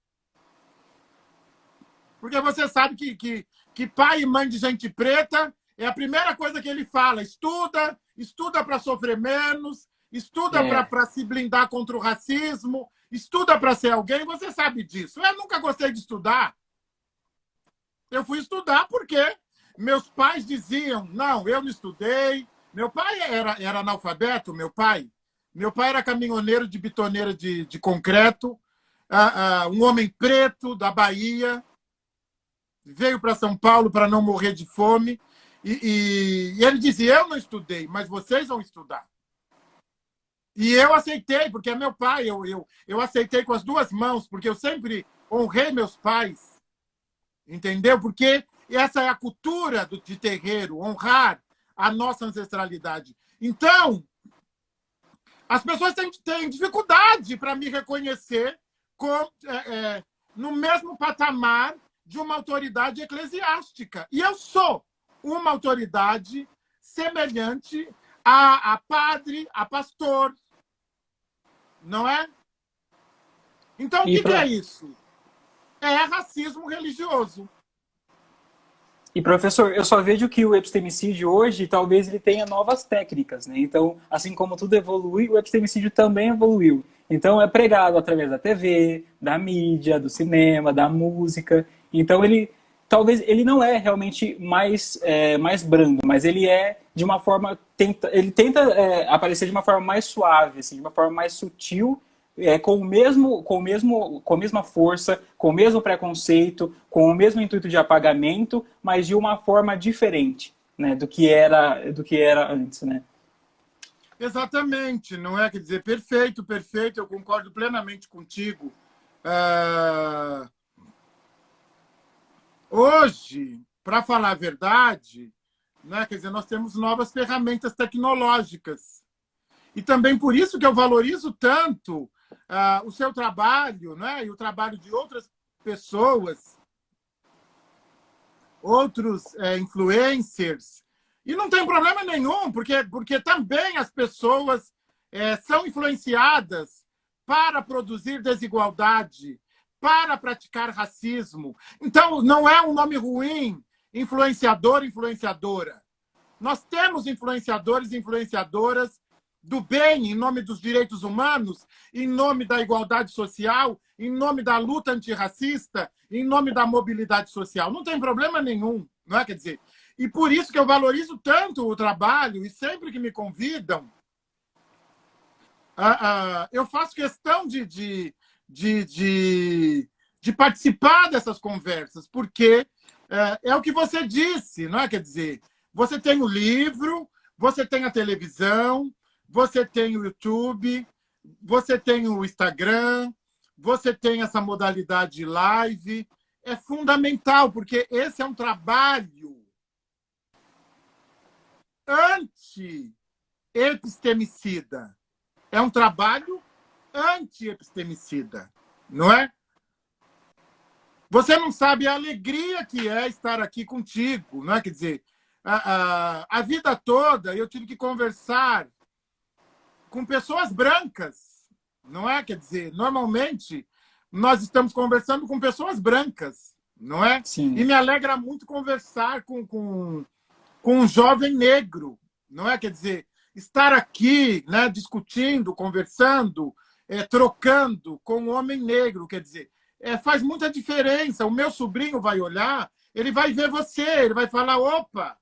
Porque você sabe que pai e mãe de gente preta é a primeira coisa que ele fala. Estuda, estuda para sofrer menos, estuda para se blindar contra o racismo, estuda para ser alguém. Você sabe disso. Eu nunca gostei de estudar. Eu fui estudar porque meus pais diziam, não, eu não estudei. Meu pai era analfabeto, meu pai. Meu pai era caminhoneiro de bitoneira de concreto, um homem preto da Bahia, veio para São Paulo para não morrer de fome. E ele dizia, eu não estudei, mas vocês vão estudar. E eu aceitei, porque é meu pai, eu aceitei com as duas mãos, porque eu sempre honrei meus pais, entendeu? Porque essa é a cultura de terreiro, honrar a nossa ancestralidade. Então, as pessoas têm dificuldade para me reconhecer no mesmo patamar de uma autoridade eclesiástica. E eu sou uma autoridade semelhante a padre, a pastor. Não é? Então, o que é isso? É racismo religioso. E, professor, eu só vejo que o epistemicídio hoje, talvez ele tenha novas técnicas, né? Então, assim como tudo evolui, o epistemicídio também evoluiu. Então, é pregado através da TV, da mídia, do cinema, da música. Então, talvez ele não é realmente mais brando, mas ele é de uma forma, ele tenta aparecer de uma forma mais suave, assim, de uma forma mais sutil, com a mesma força, com o mesmo preconceito, com o mesmo intuito de apagamento, mas de uma forma diferente, né, do que era antes, né? Exatamente, não é? Quer dizer, perfeito, perfeito, eu concordo plenamente contigo. Hoje, para falar a verdade, né, quer dizer, nós temos novas ferramentas tecnológicas. E também por isso que eu valorizo tanto o seu trabalho, né, e o trabalho de outras pessoas, outros influencers. E não tem problema nenhum, porque também as pessoas são influenciadas para produzir desigualdade, para praticar racismo. Então, não é um nome ruim, influenciador, influenciadora. Nós temos influenciadores e influenciadoras do bem, em nome dos direitos humanos, em nome da igualdade social, em nome da luta antirracista, em nome da mobilidade social. Não tem problema nenhum, não é? Quer dizer, e por isso que eu valorizo tanto o trabalho, e sempre que me convidam, eu faço questão de participar dessas conversas, porque é o que você disse, não é? Quer dizer, você tem o livro, você tem a televisão, você tem o YouTube, você tem o Instagram, você tem essa modalidade de live. É fundamental, porque esse é um trabalho anti-epistemicida. É um trabalho anti-epistemicida, não é? Você não sabe a alegria que é estar aqui contigo, não é? Quer dizer, a vida toda eu tive que conversar com pessoas brancas, não é? Quer dizer, normalmente nós estamos conversando com pessoas brancas, não é? Sim. E me alegra muito conversar com um jovem negro, não é? Quer dizer, estar aqui, né, discutindo, conversando, trocando com um homem negro, quer dizer, faz muita diferença. O meu sobrinho vai olhar, ele vai ver você, ele vai falar, opa,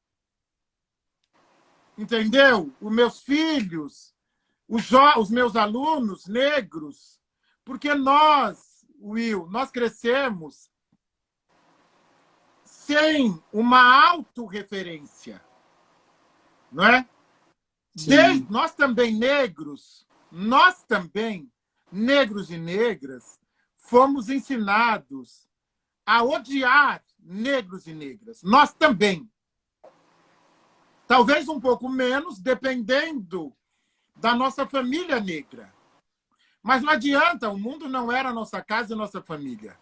entendeu? Os meus filhos, os meus alunos negros, porque nós, Will, nós crescemos sem uma autorreferência, não é? Nós também negros, nós também negros e negras, fomos ensinados a odiar negros e negras. Nós também. Talvez um pouco menos, dependendo da nossa família negra. Mas não adianta, o mundo não era a nossa casa e a nossa família.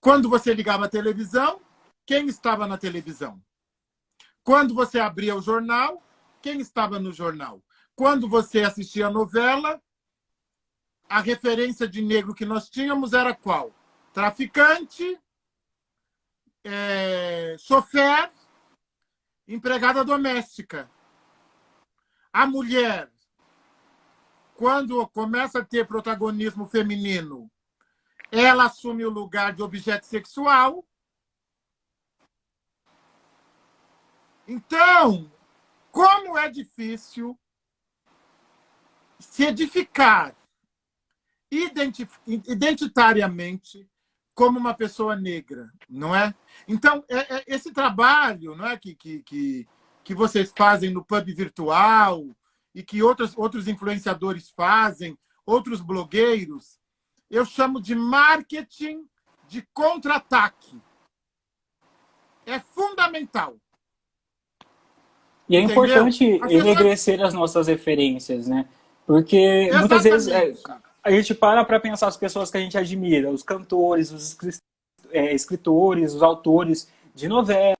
Quando você ligava a televisão, quem estava na televisão? Quando você abria o jornal, quem estava no jornal? Quando você assistia a novela, a referência de negro que nós tínhamos era qual? Traficante, chofer, empregada doméstica. A mulher, quando começa a ter protagonismo feminino, ela assume o lugar de objeto sexual. Então, como é difícil se edificar identitariamente como uma pessoa negra, não é? Então, esse trabalho, não é, que vocês fazem no pub virtual e que outros influenciadores fazem, outros blogueiros, eu chamo de marketing de contra-ataque. É fundamental. E é Entendeu? importante enegrecer as nossas referências, né? Porque muitas vezes a gente para pensar as pessoas que a gente admira, os cantores, os escritores, os autores de novela,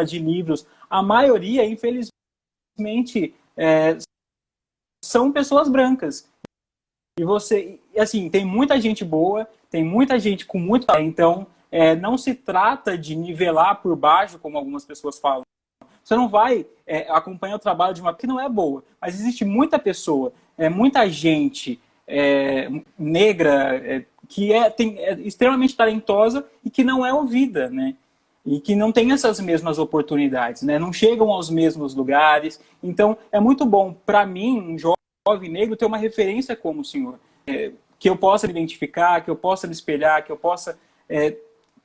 de livros. A maioria, infelizmente, são pessoas brancas. E você, assim, tem muita gente boa, tem muita gente com muito talento. Então, não se trata de nivelar por baixo, como algumas pessoas falam. Você não vai acompanhar o trabalho de uma que não é boa, mas existe muita pessoa, muita gente negra que é extremamente talentosa e que não é ouvida, né? E que não tem essas mesmas oportunidades, né? Não chegam aos mesmos lugares. Então, é muito bom para mim, um jovem negro, ter uma referência como o senhor, que eu possa me identificar, que eu possa me espelhar, que eu possa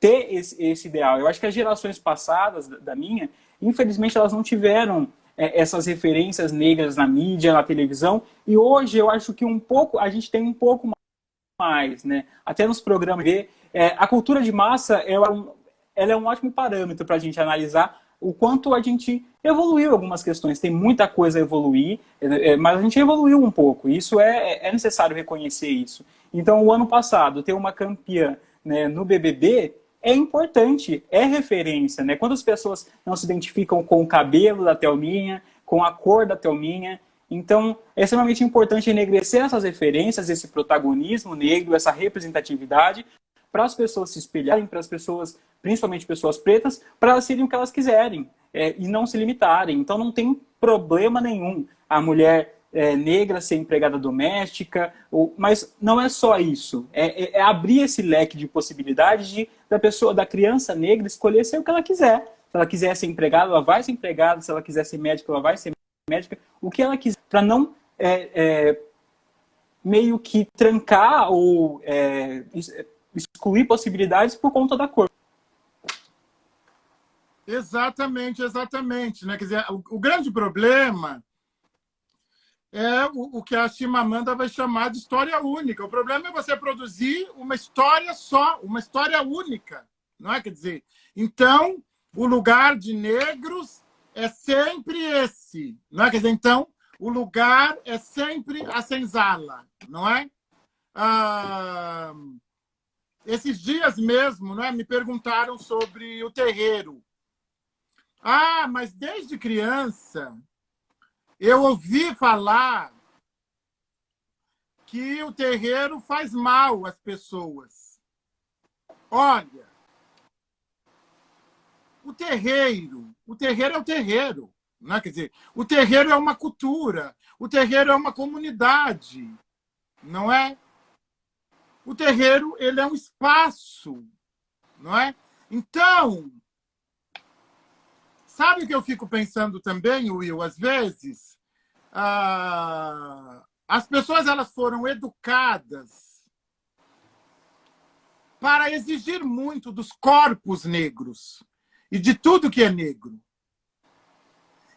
ter esse ideal. Eu acho que as gerações passadas da minha, infelizmente, elas não tiveram essas referências negras na mídia, na televisão, e hoje eu acho que a gente tem um pouco mais, né? Até nos programas a cultura de massa, ela é um ótimo parâmetro para a gente analisar o quanto a gente evoluiu algumas questões. Tem muita coisa a evoluir, mas a gente evoluiu um pouco. Isso é necessário reconhecer isso. Então, o ano passado, ter uma campeã, né, no BBB é importante, é referência, né? Quando as pessoas não se identificam com o cabelo da Thelminha, com a cor da Thelminha, então é extremamente importante enegrecer essas referências, esse protagonismo negro, essa representatividade, para as pessoas se espelharem, para as pessoas, principalmente pessoas pretas, para elas serem o que elas quiserem e não se limitarem. Então não tem problema nenhum a mulher negra ser empregada doméstica, mas não é só isso. É abrir esse leque de possibilidades da criança negra escolher ser o que ela quiser. Se ela quiser ser empregada, ela vai ser empregada. Se ela quiser ser médica, ela vai ser médica. O que ela quiser, para não meio que trancar ou excluir possibilidades por conta da cor. Exatamente, exatamente. Né? Quer dizer, o grande problema é o que a Chimamanda vai chamar de história única. O problema é você produzir uma história só, uma história única. Não é? Quer dizer, então, o lugar de negros é sempre esse. Não é? Quer dizer, então, o lugar é sempre a senzala. Não é? Esses dias mesmo, né, me perguntaram sobre o terreiro. Mas desde criança eu ouvi falar que o terreiro faz mal às pessoas. Olha, o terreiro é o terreiro. Né? Quer dizer, o terreiro é uma cultura, o terreiro é uma comunidade, não é? O terreiro, ele é um espaço, não é? Então, sabe o que eu fico pensando também, Will? Às vezes, as pessoas elas foram educadas para exigir muito dos corpos negros e de tudo que é negro.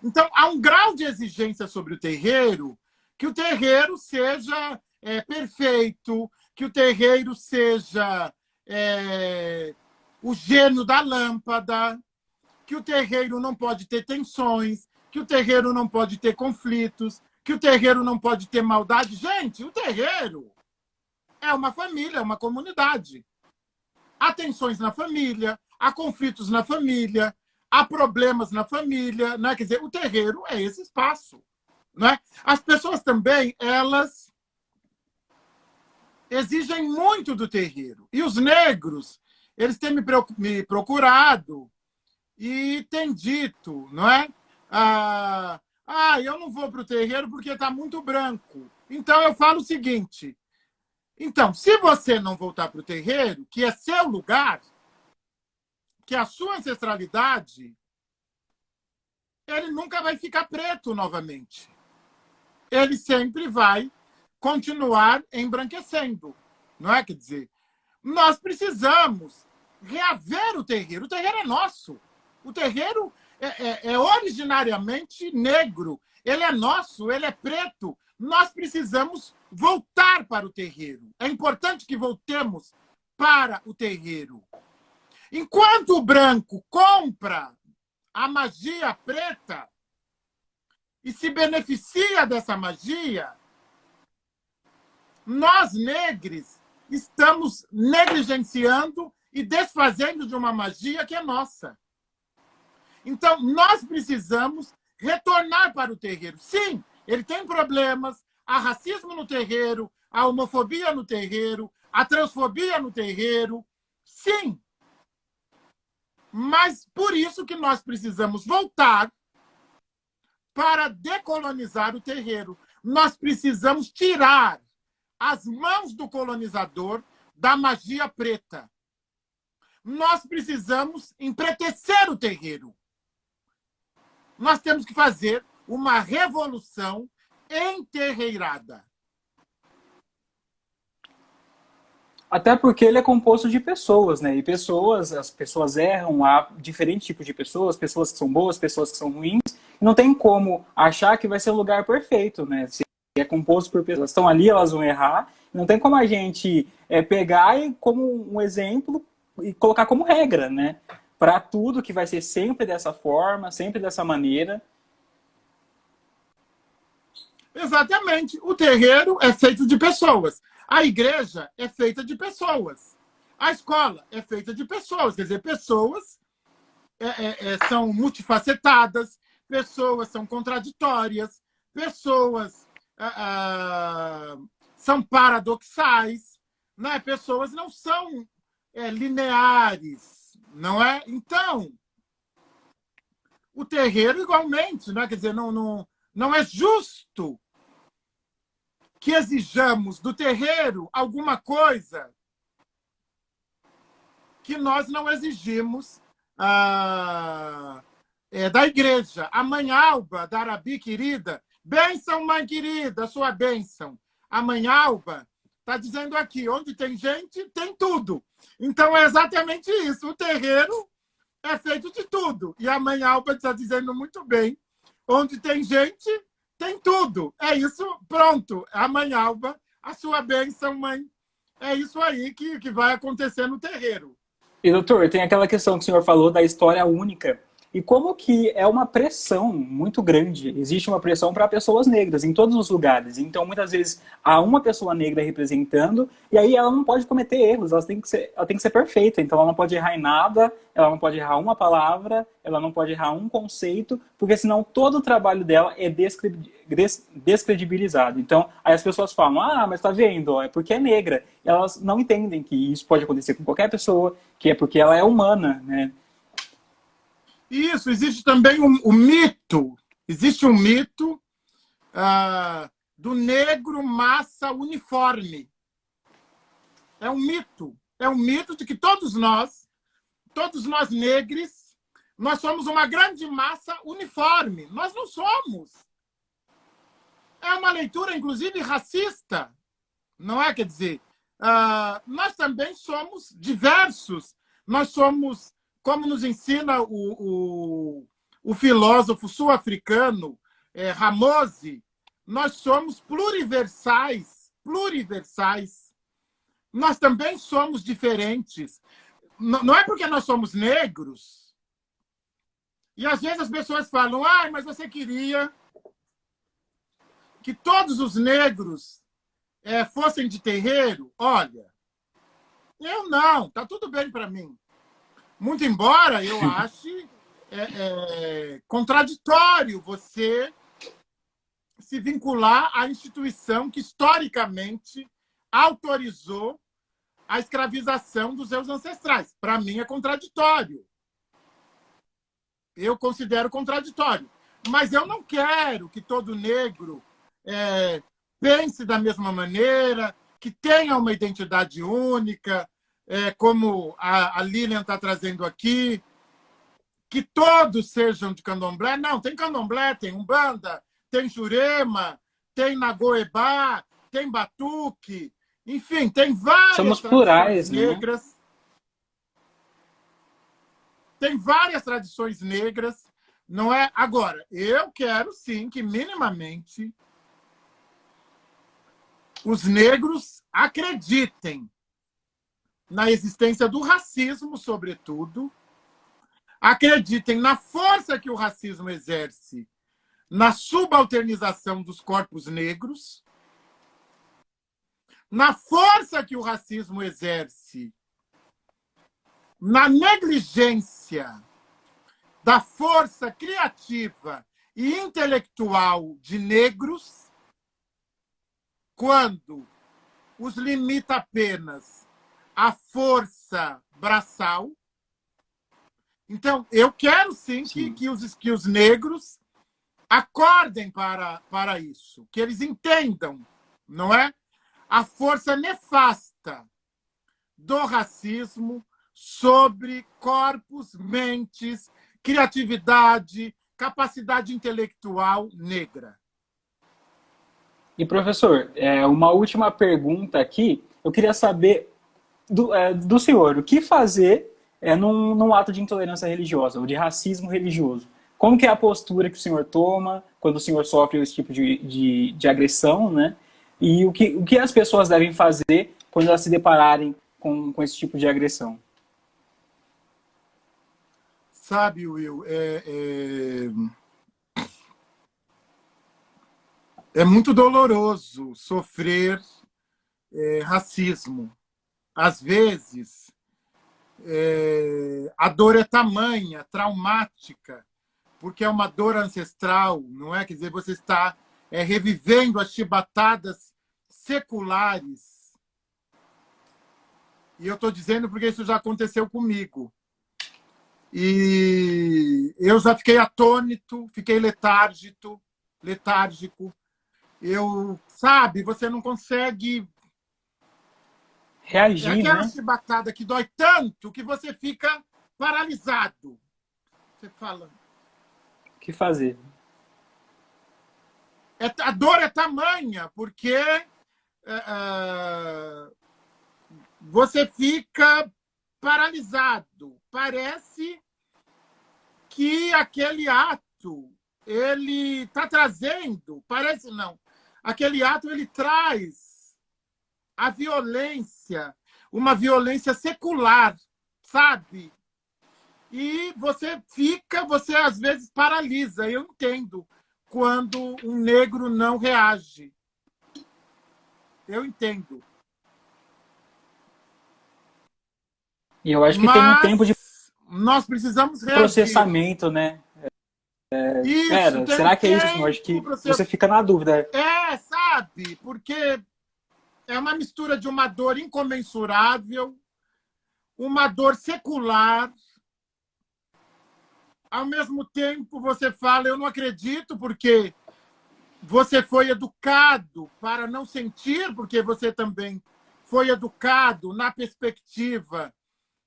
Então, há um grau de exigência sobre o terreiro que o terreiro seja perfeito, que o terreiro seja o gênio da lâmpada, que o terreiro não pode ter tensões, que o terreiro não pode ter conflitos, que o terreiro não pode ter maldade. Gente, o terreiro é uma família, é uma comunidade. Há tensões na família, há conflitos na família, há problemas na família, né? Quer dizer, o terreiro é esse espaço, né? As pessoas também, elas exigem muito do terreiro. E os negros, eles têm me procurado e têm dito, não é? Eu não vou para o terreiro porque está muito branco. Então, eu falo o seguinte. Então, se você não voltar para o terreiro, que é seu lugar, que é a sua ancestralidade, ele nunca vai ficar preto novamente. Ele sempre vai continuar embranquecendo. Não é? Quer dizer, nós precisamos reaver o terreiro. O terreiro é nosso. O terreiro é originariamente negro. Ele é nosso, ele é preto. Nós precisamos voltar para o terreiro. É importante que voltemos para o terreiro. Enquanto o branco compra a magia preta e se beneficia dessa magia, nós, negros, estamos negligenciando e desfazendo de uma magia que é nossa. Então, nós precisamos retornar para o terreiro. Sim, ele tem problemas, há racismo no terreiro, há homofobia no terreiro, há transfobia no terreiro. Sim. Mas por isso que nós precisamos voltar para decolonizar o terreiro. Nós precisamos tirar as mãos do colonizador da magia preta. Nós precisamos empretecer o terreiro. Nós temos que fazer uma revolução enterreirada. Até porque ele é composto de pessoas, né? E as pessoas erram, há diferentes tipos de pessoas que são boas, pessoas que são ruins. E não tem como achar que vai ser o lugar perfeito, né? Se é composto por pessoas que estão ali, elas vão errar. Não tem como a gente pegar e, como um exemplo e colocar como regra, né? Para tudo que vai ser sempre dessa forma, sempre dessa maneira. Exatamente. O terreiro é feito de pessoas. A igreja é feita de pessoas. A escola é feita de pessoas. Quer dizer, pessoas são multifacetadas, pessoas são contraditórias, pessoas são paradoxais, né? Pessoas não são lineares, não é? Então, o terreiro igualmente, né? Quer dizer, não é justo que exijamos do terreiro alguma coisa que nós não exigimos da igreja. A mãe Alba, da Arabi querida, bênção, mãe querida, sua bênção. A mãe Alba está dizendo aqui, onde tem gente, tem tudo. Então, é exatamente isso. O terreiro é feito de tudo. E a mãe Alba está dizendo muito bem, onde tem gente, tem tudo. É isso, pronto. A mãe Alba, a sua bênção, mãe. É isso aí que vai acontecer no terreiro. E, doutor, tem aquela questão que o senhor falou da história única. E como que é uma pressão muito grande. Existe uma pressão para pessoas negras em todos os lugares. Então, muitas vezes, há uma pessoa negra representando, e aí ela não pode cometer erros, ela tem que ser perfeita. Então, ela não pode errar em nada, ela não pode errar uma palavra, ela não pode errar um conceito, porque senão todo o trabalho dela é descredibilizado. Então, aí as pessoas falam, mas tá vendo, ó, é porque é negra. E elas não entendem que isso pode acontecer com qualquer pessoa, que é porque ela é humana, né? Isso, existe também um mito. Existe um mito do negro massa uniforme. É um mito. É um mito de que todos nós negros, nós somos uma grande massa uniforme. Nós não somos. É uma leitura, inclusive, racista. Não é? Quer dizer, nós também somos diversos. Nós somos... Como nos ensina o filósofo sul-africano Ramose, nós somos pluriversais. pluriversais. Nós também somos diferentes. Não é porque nós somos negros. E às vezes as pessoas falam, mas você queria que todos os negros fossem de terreiro? Olha, eu não, tá tudo bem para mim. Muito embora eu ache contraditório você se vincular à instituição que historicamente autorizou a escravização dos seus ancestrais. Para mim é contraditório. Eu considero contraditório. Mas eu não quero que todo negro pense da mesma maneira, que tenha uma identidade única, como a Lilian está trazendo aqui, que todos sejam de candomblé. Não, tem candomblé, tem umbanda, tem jurema, tem nagoebá, tem batuque, enfim, tem várias Somos tradições plurais, negras. Né? Tem várias tradições negras, não é? Agora, eu quero sim que minimamente os negros acreditem na existência do racismo, sobretudo, acreditem na força que o racismo exerce na subalternização dos corpos negros, na força que o racismo exerce na negligência da força criativa e intelectual de negros, quando os limita apenas à força braçal. Então, eu quero sim que os negros acordem para isso, que eles entendam, não é? A força nefasta do racismo sobre corpos, mentes, criatividade, capacidade intelectual negra. E, professor, uma última pergunta aqui. Eu queria saber do senhor, o que fazer num ato de intolerância religiosa, ou de racismo religioso? Como que é a postura que o senhor toma quando o senhor sofre esse tipo de agressão, né? E o que as pessoas devem fazer quando elas se depararem com esse tipo de agressão? Sabe, Will, é muito doloroso sofrer racismo. Às vezes, a dor é tamanha, traumática, porque é uma dor ancestral, não é? Quer dizer, você está revivendo as chibatadas seculares. E eu estou dizendo porque isso já aconteceu comigo. E eu já fiquei atônito, fiquei letárgico. Sabe, você não consegue Reagir, aquela né? chibatada que dói tanto que você fica paralisado. Você fala. O que fazer? A dor é tamanha, porque você fica paralisado. Parece que aquele ato ele está trazendo, parece não, aquele ato ele traz a violência, uma violência secular, sabe? E você às vezes paralisa. Eu entendo quando um negro não reage. Eu entendo. E eu acho que tem um tempo de Mas nós precisamos reagir. processamento, né? Isso, tem será um que é isso, senhor? Acho que tempo. você fica na dúvida. Sabe? Porque é uma mistura de uma dor incomensurável, uma dor secular. Ao mesmo tempo, você fala, eu não acredito, porque você foi educado para não sentir, porque você também foi educado na perspectiva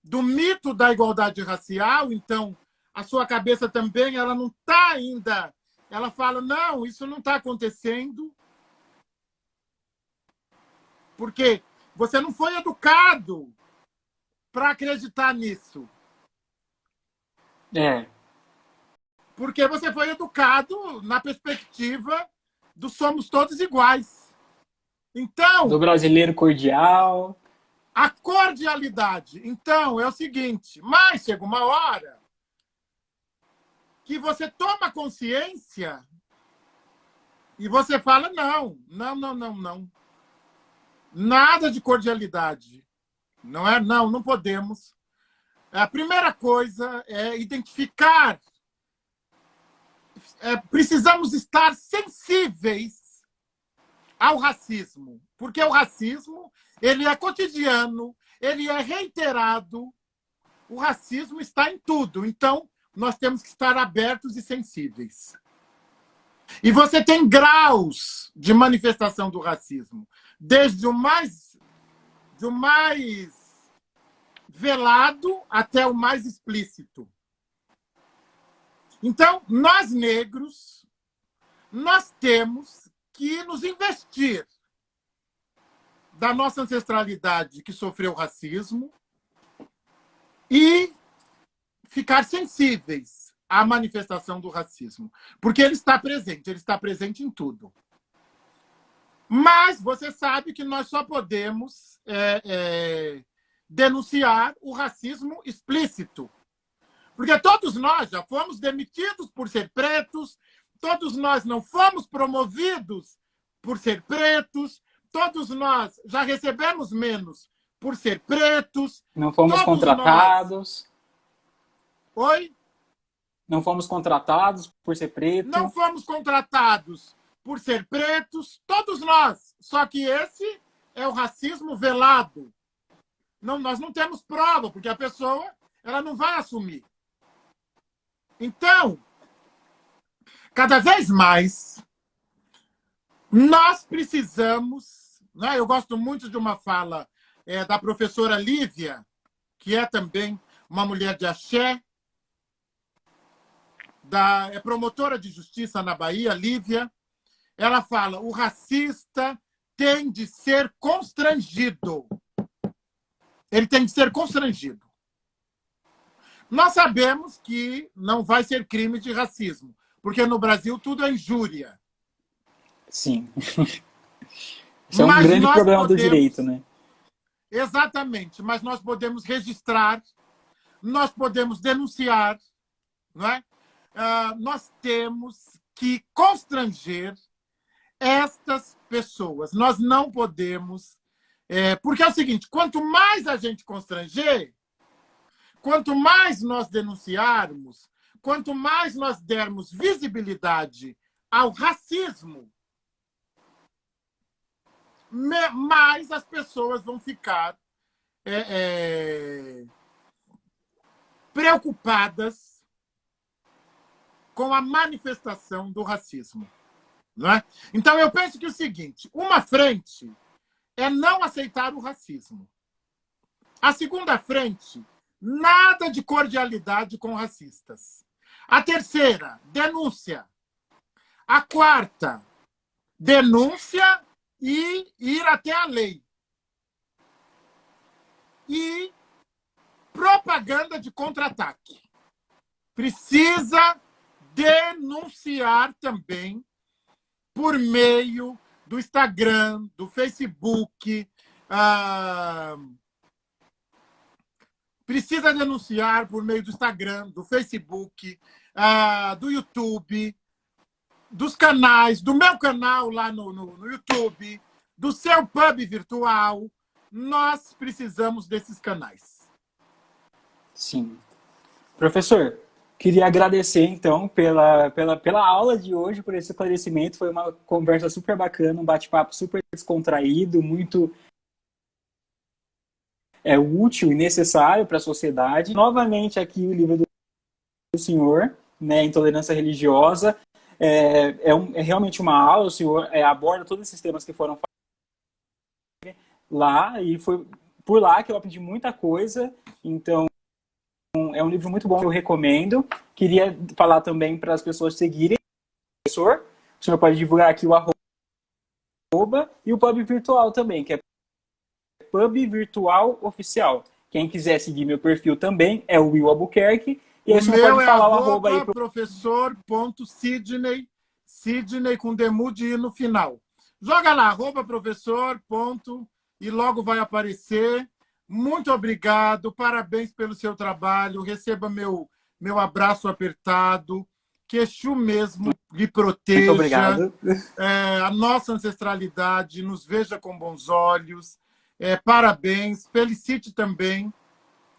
do mito da igualdade racial. Então, a sua cabeça também ela não está ainda. Ela fala, não, isso não está acontecendo. Porque você não foi educado para acreditar nisso. Porque você foi educado na perspectiva do somos todos iguais. Então, Do brasileiro cordial. a cordialidade. Então, é o seguinte, mas chega uma hora que você toma consciência e você fala, não, não, não, não, não. Nada de cordialidade. Não é? Não, não podemos. A primeira coisa é identificar. Precisamos estar sensíveis ao racismo, porque o racismo ele é cotidiano, ele é reiterado. O racismo está em tudo. Então, nós temos que estar abertos e sensíveis. E você tem graus de manifestação do racismo, desde o mais velado até o mais explícito. Então, nós negros, nós temos que nos investir da nossa ancestralidade que sofreu racismo e ficar sensíveis à manifestação do racismo. Porque ele está presente em tudo. Mas você sabe que nós só podemos denunciar o racismo explícito. Porque todos nós já fomos demitidos por ser pretos, todos nós não fomos promovidos por ser pretos, todos nós já recebemos menos por ser pretos. Não fomos contratados. Oi? Não fomos contratados por ser preto. Não fomos contratados por ser pretos, todos nós. Só que esse é o racismo velado. Não, nós não temos prova, porque a pessoa ela não vai assumir. Então, cada vez mais, nós precisamos... Né? Eu gosto muito de uma fala da professora Lívia, que é também uma mulher de axé, é promotora de justiça na Bahia, Lívia. Ela fala, o racista tem de ser constrangido. Ele tem de ser constrangido. Nós sabemos que não vai ser crime de racismo, porque no Brasil tudo é injúria. Sim. Isso é um grande problema do direito, né? Exatamente, mas nós podemos registrar, nós podemos denunciar, não é? Nós temos que constranger estas pessoas. Nós não podemos... porque é o seguinte, quanto mais a gente constranger, quanto mais nós denunciarmos, quanto mais nós dermos visibilidade ao racismo, mais as pessoas vão ficar preocupadas com a manifestação do racismo. Não é? Então, eu penso que é o seguinte, uma frente é não aceitar o racismo. A segunda frente, nada de cordialidade com racistas. A terceira, denúncia. A quarta, denúncia e ir até a lei. E propaganda de contra-ataque. Precisa denunciar também por meio do Instagram, do Facebook. Precisa denunciar por meio do Instagram, do Facebook, do YouTube, dos canais, do meu canal lá no YouTube, do seu pub virtual. Nós precisamos desses canais. Sim. Professor, queria agradecer, então, pela aula de hoje, por esse esclarecimento. Foi uma conversa super bacana, um bate-papo super descontraído, muito útil e necessário para a sociedade. Novamente, aqui o livro do senhor, né, Intolerância Religiosa. É realmente uma aula, o senhor aborda todos esses temas que foram lá, e foi por lá que eu aprendi muita coisa. Então, é um livro muito bom, eu recomendo. Queria falar também para as pessoas seguirem o professor. O senhor pode divulgar aqui o arroba e o pub virtual também, que é Pub Virtual Oficial. Quem quiser seguir meu perfil também é o Will Albuquerque. E aí o senhor pode falar o arroba aí. Professor.Sidney, Sidney com demude no final. Joga lá, @professor, ponto, e logo vai aparecer. Muito obrigado, parabéns pelo seu trabalho, receba meu abraço apertado, que Exu mesmo lhe Muito proteja, obrigado. a nossa ancestralidade nos veja com bons olhos. Parabéns, felicite também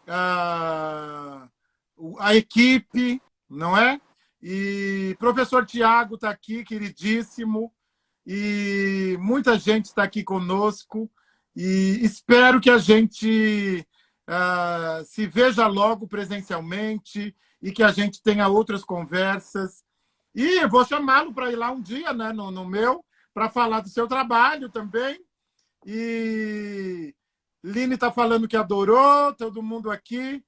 a, a equipe, não é? E professor Tiago está aqui, queridíssimo, e muita gente está aqui conosco, e espero que a gente se veja logo presencialmente e que a gente tenha outras conversas. E eu vou chamá-lo para ir lá um dia, né, no meu, para falar do seu trabalho também. E Line está falando que adorou, todo mundo aqui.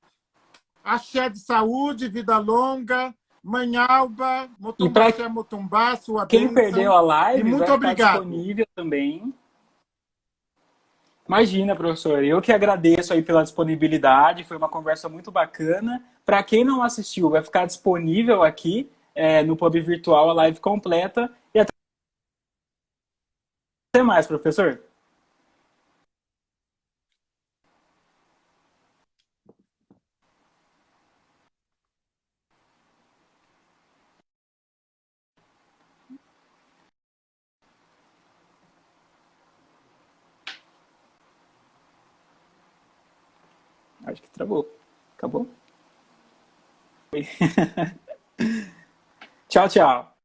Axé de saúde, vida longa, Manhalba, E para Motumbaxé, Motumbá, sua quem perdeu bênção. a E live, muito vai ficar obrigado. disponível também. Imagina, professor, eu que agradeço aí pela disponibilidade, foi uma conversa muito bacana. Para quem não assistiu, vai ficar disponível aqui no Pub Virtual a live completa. E até mais, professor. Acho que travou. Acabou? Tchau, tchau.